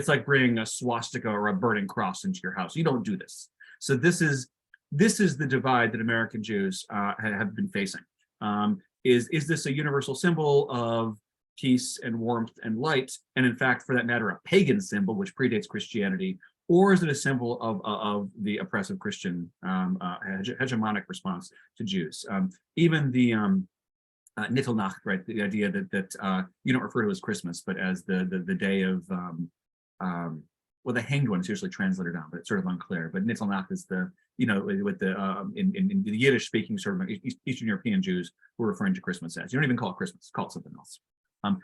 like bringing a swastika or a burning cross into your house. You don't do this. So this is the divide that American Jews have been facing. Is this a universal symbol of peace and warmth and light? And in fact, for that matter, a pagan symbol which predates Christianity. Or is it a symbol of the oppressive Christian hegemonic response to Jews? Even the Nittelnacht, right? The idea that you don't refer to as Christmas, but as the day of well, the hanged one is usually translated on, but it's sort of unclear. But Nittelnacht is with the in the Yiddish speaking sort of Eastern European Jews who are referring to Christmas as. You don't even call it Christmas, call it something else.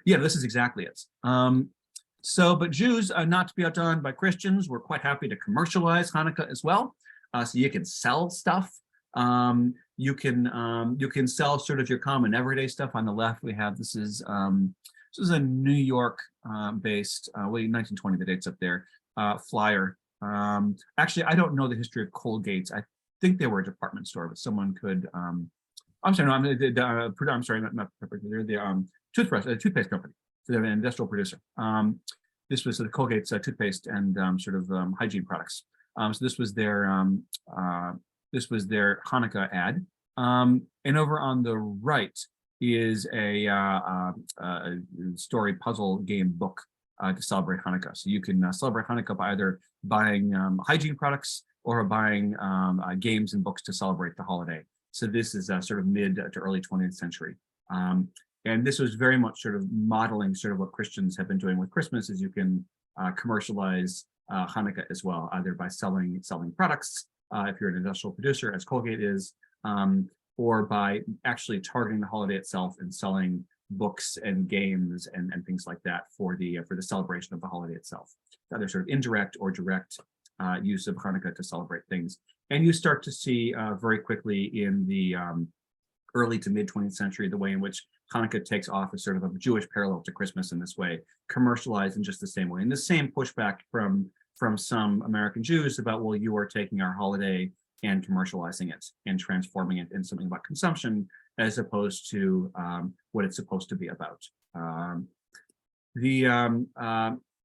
Yeah, this is exactly it. But Jews, not to be outdone by Christians, were quite happy to commercialize Hanukkah as well. So you can sell stuff. You can sell sort of your common everyday stuff. On the left, we have this is a New York based 1920, the date's up there, flyer. Actually, I don't know the history of Colgate's. I think they were a department store, but someone could I'm sorry, no, I'm sorry, not they're the toothpaste company. So they're an industrial producer. This was the Colgate's toothpaste and hygiene products. So this was their Hanukkah ad. And over on the right is a story puzzle game book to celebrate Hanukkah. So you can celebrate Hanukkah by either buying hygiene products or buying games and books to celebrate the holiday. So this is sort of mid to early 20th century. And this was very much sort of modeling sort of what Christians have been doing with Christmas, is you can commercialize Hanukkah as well, either by selling products, if you're an industrial producer, as Colgate is, or by actually targeting the holiday itself and selling books and games and things like that for the celebration of the holiday itself. Either sort of indirect or direct use of Hanukkah to celebrate things. And you start to see very quickly in the early to mid 20th century, the way in which Hanukkah takes off as sort of a Jewish parallel to Christmas in this way, commercialized in just the same way. And the same pushback from some American Jews about, well, you are taking our holiday and commercializing it and transforming it into something about consumption as opposed to what it's supposed to be about.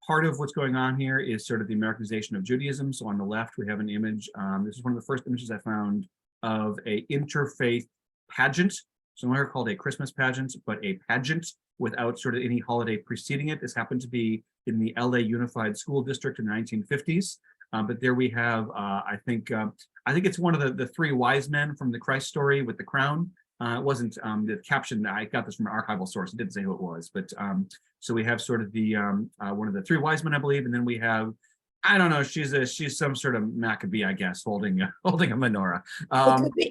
Part of what's going on here is sort of the Americanization of Judaism. So on the left, we have an image. This is one of the first images I found of a interfaith pageant. So no longer called a Christmas pageant, but a pageant without sort of any holiday preceding it. This happened to be in the LA Unified School District in the 1950s. But there we have, I think it's one of the three wise men from the Christ story with the crown. It wasn't the caption. I got this from an archival source. It didn't say who it was, but so we have sort of the one of the three wise men, I believe, and then we have, I don't know, she's some sort of Maccabee, I guess, holding a menorah.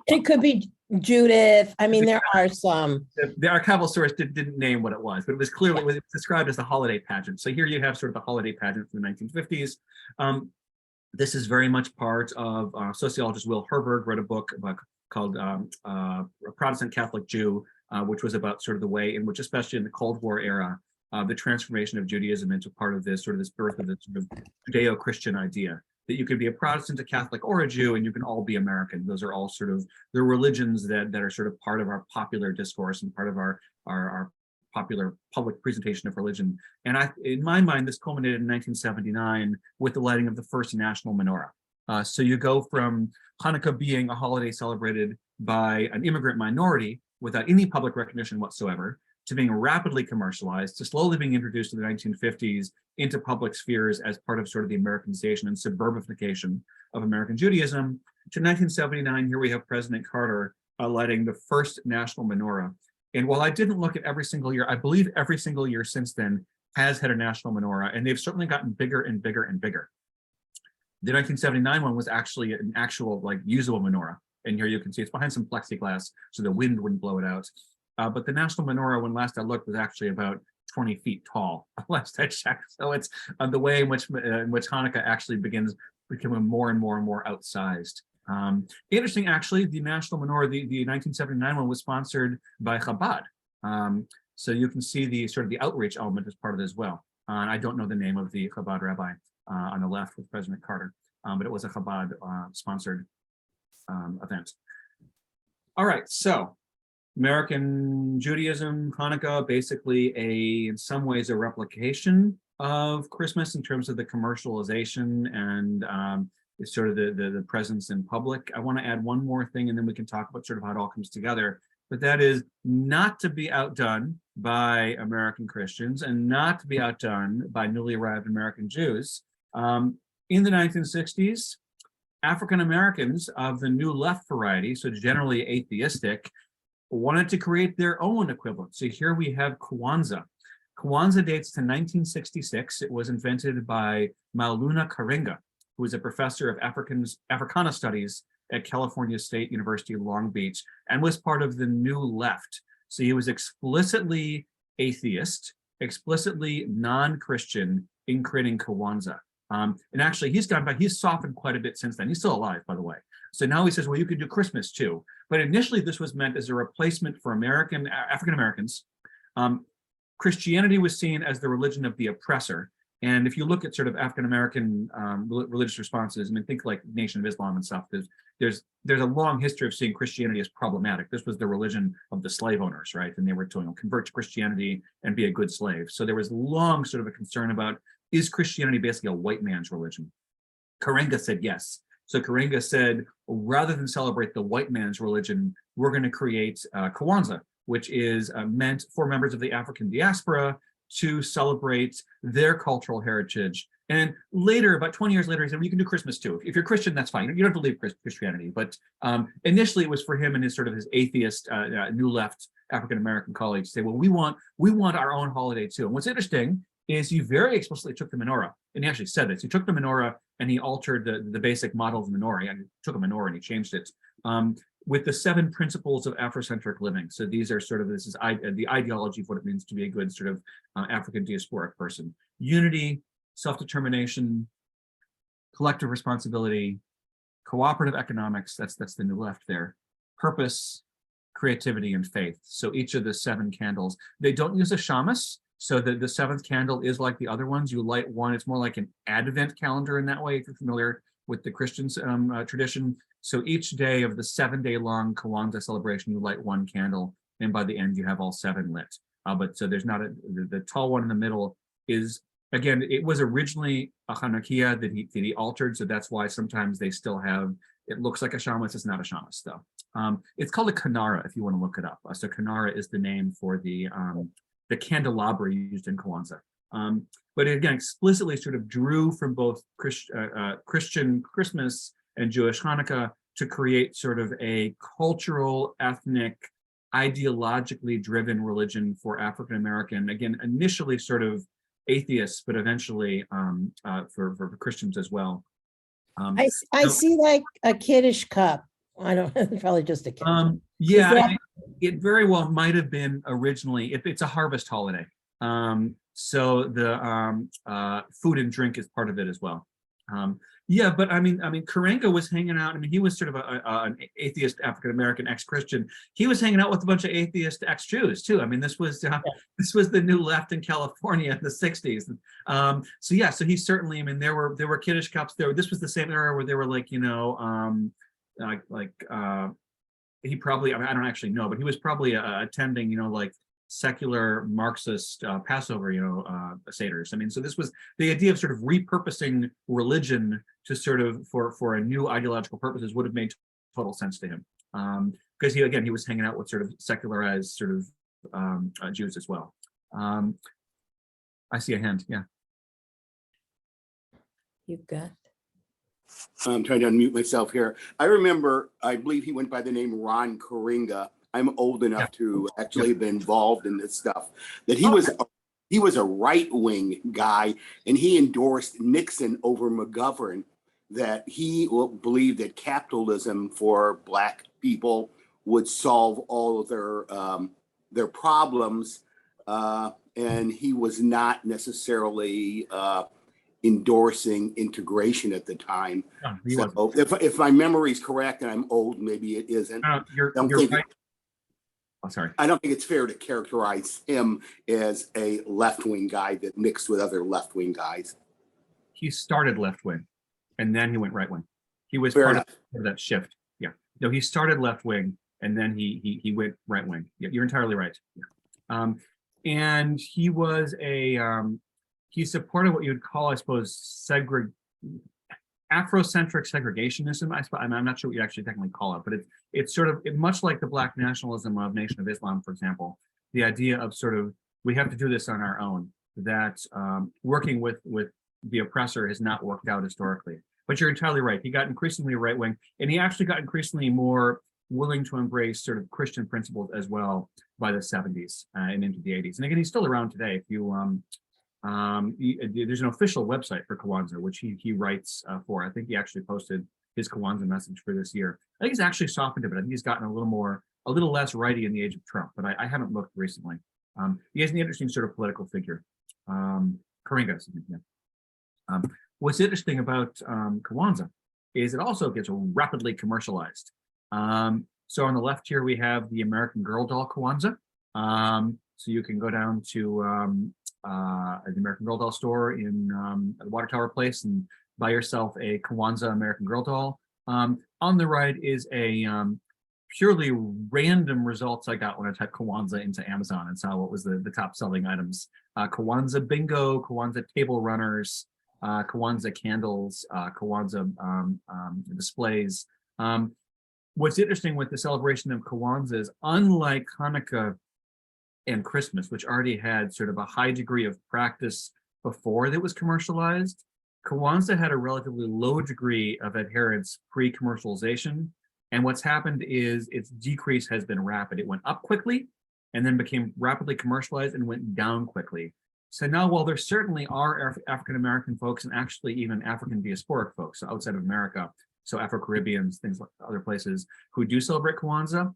It could be Judith. I mean, there are some. The archival source didn't name what it was, but it was clearly, it was described as the holiday pageant. So here you have sort of the holiday pageant from the 1950s. This is very much part of sociologist Will Herberg wrote a book called A Protestant Catholic Jew, which was about sort of the way in which, especially in the Cold War era, the transformation of Judaism into part of this birth of this sort of Judeo-Christian idea that you could be a Protestant, a Catholic, or a Jew, and you can all be American. Those are all sort of the religions that are sort of part of our popular discourse and part of our popular public presentation of religion. And in my mind, this culminated in 1979 with the lighting of the first national menorah. So you go from Hanukkah being a holiday celebrated by an immigrant minority without any public recognition whatsoever, to being rapidly commercialized, to slowly being introduced in the 1950s into public spheres as part of sort of the Americanization and suburbification of American Judaism. To 1979, here we have President Carter lighting the first national menorah. And while I didn't look at every single year, I believe every single year since then has had a national menorah, and they've certainly gotten bigger and bigger and bigger. The 1979 one was actually an actual like usable menorah. And here you can see it's behind some plexiglass so the wind wouldn't blow it out. But the national menorah, when last I looked, was actually about 20 feet tall, last I checked. So it's the way in which Hanukkah actually begins becoming more and more and more outsized. Interesting, actually, the national menorah, the 1979 one was sponsored by Chabad. So you can see the sort of the outreach element as part of it as well. I don't know the name of the Chabad rabbi on the left with President Carter, but it was a Chabad sponsored event. All right, so American Judaism, Hanukkah, basically in some ways a replication of Christmas in terms of the commercialization and it's sort of the presence in public. I want to add one more thing, and then we can talk about sort of how it all comes together. But that is not to be outdone by American Christians and not to be outdone by newly arrived American Jews. In the 1960s, African Americans of the New Left variety, so generally atheistic, wanted to create their own equivalent. So here we have Kwanzaa. Kwanzaa dates to 1966. It was invented by Maulana Karenga, who was a professor of Africana Studies at California State University, Long Beach, and was part of the New Left. So he was explicitly atheist, explicitly non-Christian in creating Kwanzaa. And actually, he's softened quite a bit since then. He's still alive, by the way. So now he says, well, you could do Christmas too. But initially, this was meant as a replacement for African Americans. Christianity was seen as the religion of the oppressor. And if you look at sort of African-American religious responses, I mean, think like Nation of Islam and stuff, there's a long history of seeing Christianity as problematic. This was the religion of the slave owners, right? And they were to convert to Christianity and be a good slave. So there was long sort of a concern about, is Christianity basically a white man's religion? Karenga said yes. So Karenga said, rather than celebrate the white man's religion, we're going to create Kwanzaa, which is meant for members of the African diaspora to celebrate their cultural heritage. And later, about 20 years later, he said, well, you can do Christmas too. If you're Christian, that's fine. You don't have to leave Christianity. But initially, it was for him and his atheist, new left African-American colleagues to say, well, we want our own holiday too. And what's interesting is he very explicitly took the menorah, and he actually said this. He took the menorah and he altered the basic model of the menorah. He took a menorah and he changed it with the 7 principles of Afrocentric living. So these are this is the ideology of what it means to be a good African diasporic person. Unity, self-determination, collective responsibility, cooperative economics, that's the new left there, purpose, creativity, and faith. So each of the 7 candles, they don't use a shamus. So the 7th candle is like the other ones. You light one, it's more like an Advent calendar in that way, if you're familiar with the Christian tradition. So each day of the 7-day-long Kwanzaa celebration, you light 1 candle, and by the end you have all 7 lit. But so there's not the tall one in the middle is, again, it was originally a Hanukkah that he altered, so that's why sometimes they still have, it looks like a shamus, it's not a shamus though. It's called a kanara if you want to look it up. So kanara is the name for the candelabra used in Kwanzaa. But it, again, explicitly drew from both Christian Christmas and Jewish Hanukkah to create a cultural, ethnic, ideologically driven religion for African American, again, initially atheists, but eventually for Christians as well. I see like a kiddish cup. I don't, probably just a kiddish. Yeah, it very well might have been originally, if it's a harvest holiday. So the food and drink is part of it as well. Yeah, but I mean, Karenga was hanging out. I mean, he was an atheist African-American ex-Christian. He was hanging out with a bunch of atheist ex-Jews too. I mean, this was the new left in California in the 60s. So yeah, so he certainly, I mean, there were kiddish cups there. This was the same era where they were like, he probably, I mean, I don't actually know, but he was probably attending, like secular Marxist Passover, seders. I mean, so this was the idea of repurposing religion to for a new ideological purposes would have made total sense to him. Because he was hanging out with secularized Jews as well. I see a hand, yeah. You've got. I'm trying to unmute myself here. I remember, I believe he went by the name Ron Karenga. I'm old enough to actually have been involved in this stuff. That he was a right-wing guy, and he endorsed Nixon over McGovern. That he believed that capitalism for Black people would solve all of their problems, and he was not necessarily endorsing integration at the time. No, so if my memory is correct, and I'm old, maybe it isn't. You're right. Oh, sorry. I don't think it's fair to characterize him as a left-wing guy that mixed with other left-wing guys. He started left-wing, and then he went right-wing. He was Fair part enough. of that shift. Yeah. No, he started left-wing, and then he went right-wing. Yeah, you're entirely right. Yeah. And he was he supported what you would call, I suppose, Afrocentric segregationism. I'm not sure what you actually technically call it, but it's much like the Black nationalism of Nation of Islam, for example. The idea of we have to do this on our own. That working with the oppressor has not worked out historically. But you're entirely right. He got increasingly right wing, and he actually got increasingly more willing to embrace Christian principles as well by the 70s and into the 80s. And again, he's still around today. If you there's an official website for Kwanzaa, which he writes for. I think he actually posted his Kwanzaa message for this year. I think he's actually softened it, but I think he's gotten a little less righty in the age of Trump, but I haven't looked recently. He has an interesting political figure. Karenga. Yeah. What's interesting about Kwanzaa is it also gets rapidly commercialized. So on the left here, we have the American Girl doll Kwanzaa. So you can go down to the American Girl doll store in the Water Tower Place and buy yourself a Kwanzaa American Girl doll. On the right is a purely random results I got when I typed Kwanzaa into Amazon and saw what was the top selling items. Kwanzaa bingo, Kwanzaa table runners, Kwanzaa candles, Kwanzaa displays. What's interesting with the celebration of Kwanzaa is, unlike Hanukkah and Christmas, which already had sort of a high degree of practice before it was commercialized, Kwanzaa had a relatively low degree of adherence pre-commercialization. And what's happened is its decrease has been rapid. It went up quickly and then became rapidly commercialized and went down quickly. So now, while there certainly are African-American folks and actually even African diasporic folks outside of America, so Afro-Caribbeans, things like other places who do celebrate Kwanzaa,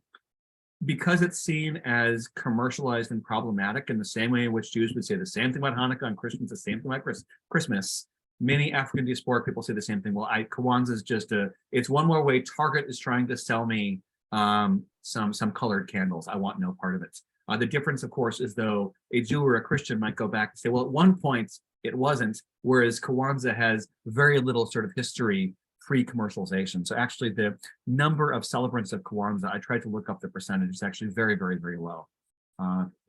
because it's seen as commercialized and problematic in the same way in which Jews would say the same thing about Hanukkah and Christians, the same thing about Christmas, many African diasporic people say the same thing. Well, Kwanzaa is just it's one more way Target is trying to sell me some colored candles. I want no part of it. The difference, of course, is though a Jew or a Christian might go back and say, well, at one point it wasn't, whereas Kwanzaa has very little sort of history pre-commercialization. So actually the number of celebrants of Kwanzaa, I tried to look up the percentage, is actually very, very, very low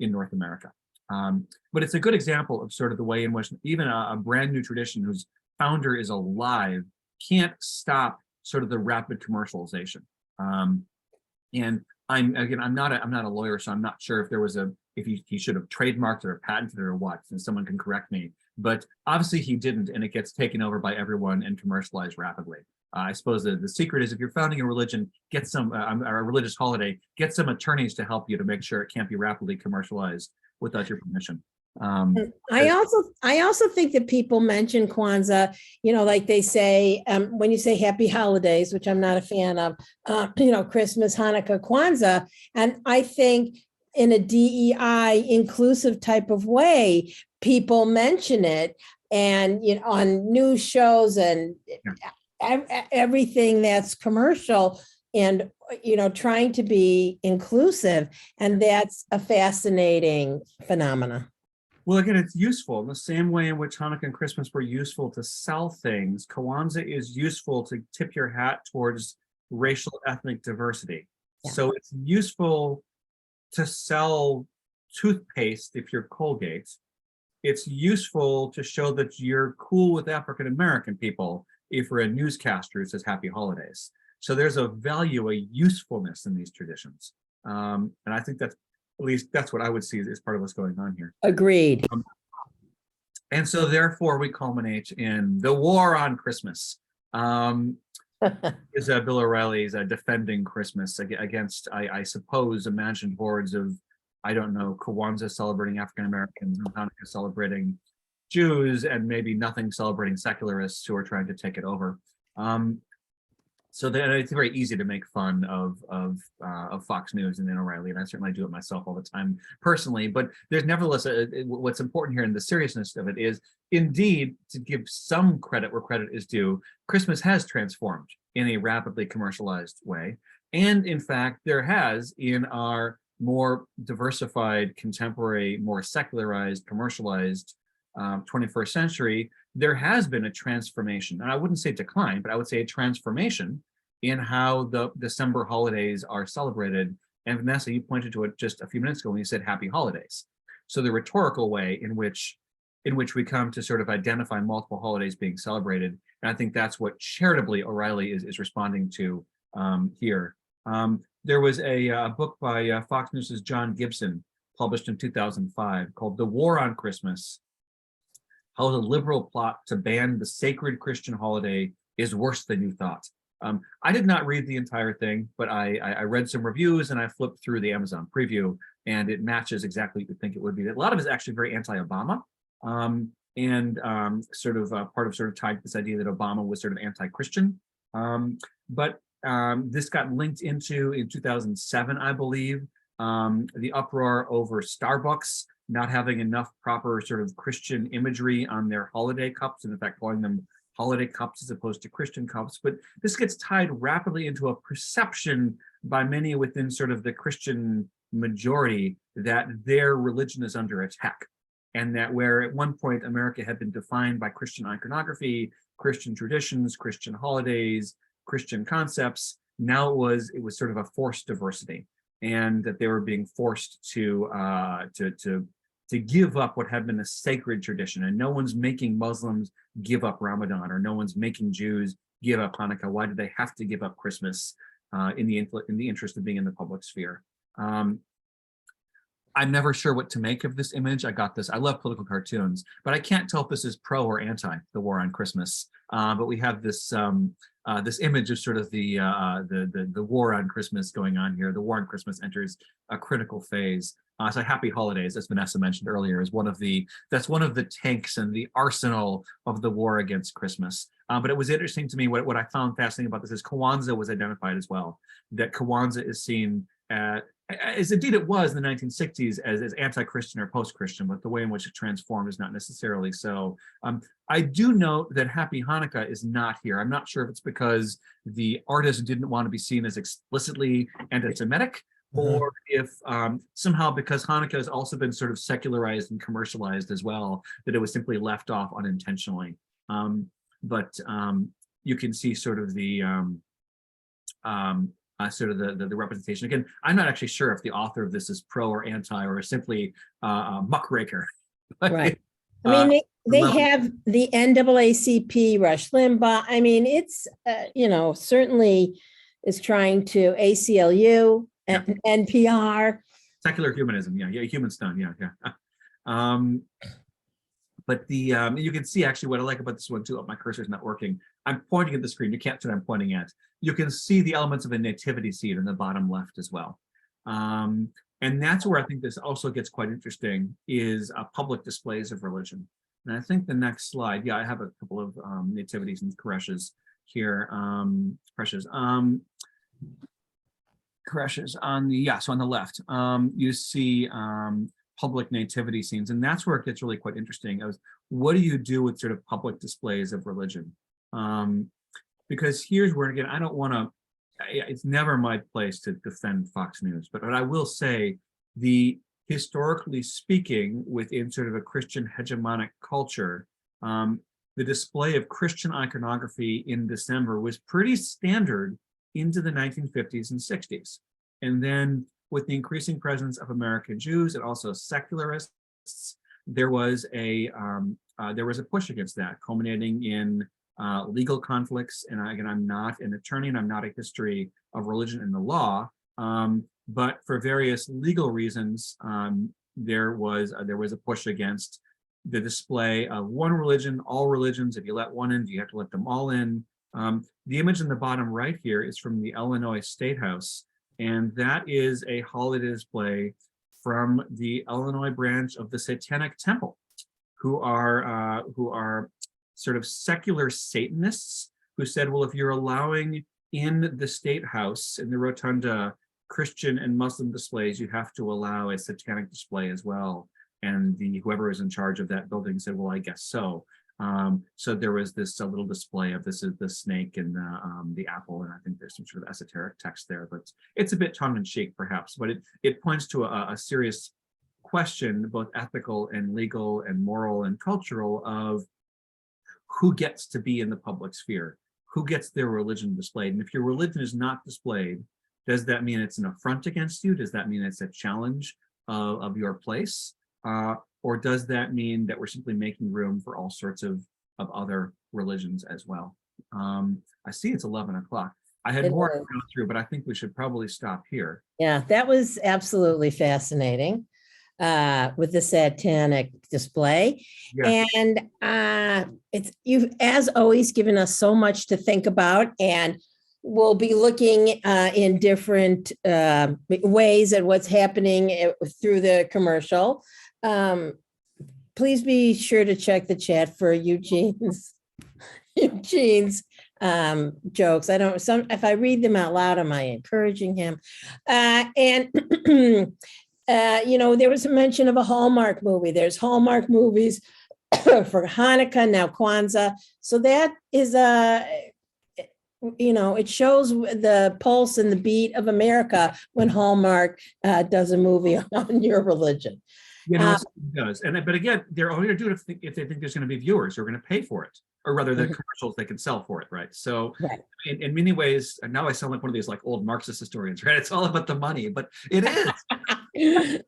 in North America. But it's a good example of sort of the way in which even a brand new tradition whose founder is alive can't stop sort of the rapid commercialization. And I'm not a lawyer, so I'm not sure if there was if he should have trademarked it or patented it or what, and someone can correct me. But obviously he didn't, and it gets taken over by everyone and commercialized rapidly. I suppose the secret is, if you're founding a religion, get some a religious holiday, get some attorneys to help you to make sure it can't be rapidly commercialized without your permission. I also think that people mention Kwanzaa, like they say, when you say happy holidays, which I'm not a fan of, Christmas, Hanukkah, Kwanzaa. And I think in a DEI inclusive type of way, people mention it, and, on news shows and everything that's commercial, and, trying to be inclusive. And that's a fascinating phenomena. Well, again, it's useful in the same way in which Hanukkah and Christmas were useful to sell things. Kwanzaa is useful to tip your hat towards racial, ethnic diversity. Yeah. So it's useful to sell toothpaste if you're Colgate. It's useful to show that you're cool with African American people if you're a newscaster who says happy holidays. So there's a value, a usefulness in these traditions. And I think that's, at least that's what I would see as part of what's going on here. Agreed. And so therefore we culminate in the war on Christmas. Is Bill O'Reilly's defending Christmas against, I suppose, imagined hordes of, I don't know, Kwanzaa celebrating African Americans and Hanukkah celebrating Jews, and maybe nothing celebrating secularists who are trying to take it over. So that it's very easy to make fun of Fox News and then O'Reilly, and I certainly do it myself all the time personally. But there's nevertheless what's important here, and the seriousness of it is, indeed, to give some credit where credit is due, Christmas has transformed in a rapidly commercialized way, and in fact, there has, in our more diversified, contemporary, more secularized, commercialized 21st century, there has been a transformation, and I wouldn't say decline, but I would say a transformation in how the December holidays are celebrated. And Vanessa, you pointed to it just a few minutes ago when you said happy holidays. So the rhetorical way in which we come to sort of identify multiple holidays being celebrated, and I think that's what charitably O'Reilly is responding to here. There was a book by Fox News' John Gibson, published in 2005, called The War on Christmas: How the Liberal Plot to Ban the Sacred Christian Holiday is Worse Than You Thought. I did not read the entire thing, but I read some reviews and I flipped through the Amazon preview, and it matches exactly what you think it would be. A lot of it is actually very anti-Obama, and sort of part of sort of tied to this idea that Obama was sort of anti-Christian. But this got linked into, in 2007, I believe, the uproar over Starbucks not having enough proper sort of Christian imagery on their holiday cups, and in fact calling them holiday cups as opposed to Christian cups. But this gets tied rapidly into a perception by many within sort of the Christian majority that their religion is under attack. And that where at one point America had been defined by Christian iconography, Christian traditions, Christian holidays, Christian concepts, now it was sort of a forced diversity, and that they were being forced to give up what had been a sacred tradition. And no one's making Muslims give up Ramadan, or no one's making Jews give up Hanukkah. Why do they have to give up Christmas in the interest of being in the public sphere? I'm never sure what to make of this image. I love political cartoons, but I can't tell if this is pro or anti the war on Christmas. But we have this this image of sort of the war on Christmas going on here. The war on Christmas enters a critical phase. So happy holidays, as Vanessa mentioned earlier, is one of the tanks and the arsenal of the war against Christmas. But it was interesting to me, what I found fascinating about this is Kwanzaa was identified as well. That Kwanzaa is seen as indeed it was in the 1960s as anti-Christian or post-Christian, but the way in which it transformed is not necessarily so. I do note that Happy Hanukkah is not here. I'm not sure if it's because the artist didn't want to be seen as explicitly anti-Semitic, or if somehow because Hanukkah has also been sort of secularized and commercialized as well, that it was simply left off unintentionally. But you can see sort of the the representation. Again, I'm not actually sure if the author of this is pro or anti, or simply a muckraker. Right. I mean, they have the NAACP, Rush Limbaugh. I mean, it's, certainly is trying to ACLU and NPR. Secular humanism, yeah, human stone, yeah. But you can see actually what I like about this one too. My cursor's not working. I'm pointing at the screen. You can't see what I'm pointing at. You can see the elements of a nativity scene in the bottom left as well. And that's where I think this also gets quite interesting, is public displays of religion. And I think the next slide, I have a couple of nativities and creches here. Creches on the left. You see public nativity scenes, and that's where it gets really quite interesting. What do you do with sort of public displays of religion? Because here's where, again, I don't want to, it's never my place to defend Fox News, but what I will say, historically speaking, within sort of a Christian hegemonic culture, the display of Christian iconography in December was pretty standard into the 1950s and 60s. And then with the increasing presence of American Jews and also secularists, there was a push against that, culminating in legal conflicts. And again, I'm not an attorney and I'm not a history of religion and the law, but for various legal reasons, there was a push against the display of one religion, all religions. If you let one in, you have to let them all in. The image in the bottom right here is from the Illinois State House, and that is a holiday display from the Illinois branch of the Satanic Temple, who are sort of secular Satanists who said, well, if you're allowing in the State House, in the rotunda, Christian and Muslim displays, you have to allow a satanic display as well. And whoever was in charge of that building said, well, I guess so. So there was this little display of this is the snake and the apple, and I think there's some sort of esoteric text there, but it's a bit tongue-in-cheek perhaps, but it points to a serious question, both ethical and legal and moral and cultural, of who gets to be in the public sphere, who gets their religion displayed. And if your religion is not displayed, does that mean it's an affront against you? Does that mean it's a challenge of your place? Or does that mean that we're simply making room for all sorts of other religions as well? I see it's 11 o'clock. I had more to go through, but I think we should probably stop here. Yeah, that was absolutely fascinating with the satanic display. Yeah. And you've, as always, given us so much to think about, and we'll be looking in different ways at what's happening through the commercial. Please be sure to check the chat for Eugene's jokes. If I read them out loud, am I encouraging him? There was a mention of a Hallmark movie. There's Hallmark movies for Hanukkah, now Kwanzaa. So that is it shows the pulse and the beat of America when Hallmark does a movie on your religion. It does. But again, they're only going to do it if they think there's going to be viewers who are going to pay for it, or rather the commercials they can sell for it, right? So Right. in many ways, now I sound like one of these like old Marxist historians, right? It's all about the money, but it is.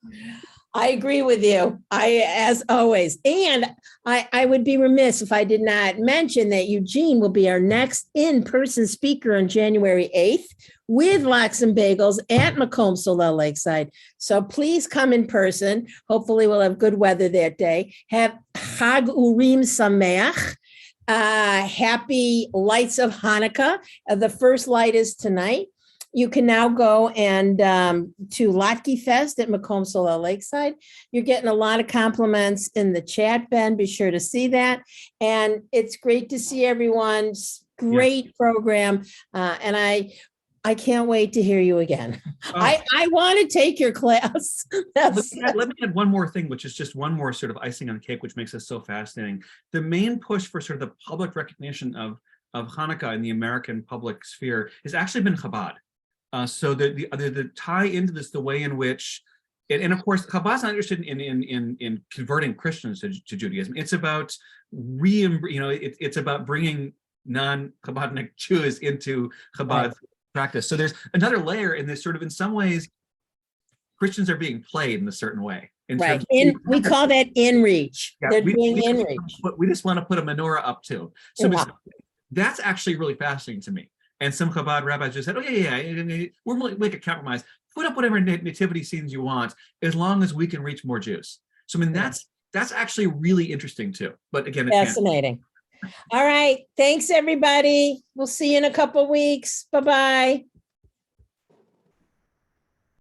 I agree with you. As always. And I would be remiss if I did not mention that Eugene will be our next in-person speaker on January 8th with Lox and Bagels at Macomb Soleil Lakeside. So please come in person. Hopefully we'll have good weather that day. Have Chag Urim Sameach. Happy Lights of Hanukkah. The first light is tonight. You can now go and to Latke Fest at Macomb Soleil Lakeside. You're getting a lot of compliments in the chat, Ben. Be sure to see that. And it's great to see everyone. Great program. And I can't wait to hear you again. I want to take your class. Let me add one more thing, which is just one more sort of icing on the cake, which makes this so fascinating. The main push for sort of the public recognition of Hanukkah in the American public sphere has actually been Chabad. So the tie into this, the way in which, and of course, Chabad's not interested in converting Christians to Judaism. It's about it's about bringing non-Chabadnik Jews into Chabad practice. So there's another layer in this sort of, in some ways, Christians are being played in a certain way. Right. We call that in reach. Yeah, They're being in reach. We just want to put a menorah up too. So that's actually really fascinating to me. And some Chabad rabbis just said, we're going to make a compromise. Put up whatever nativity scenes you want, as long as we can reach more Jews. So I mean, that's actually really interesting too. But again, fascinating. All right. Thanks, everybody. We'll see you in a couple of weeks. Bye-bye.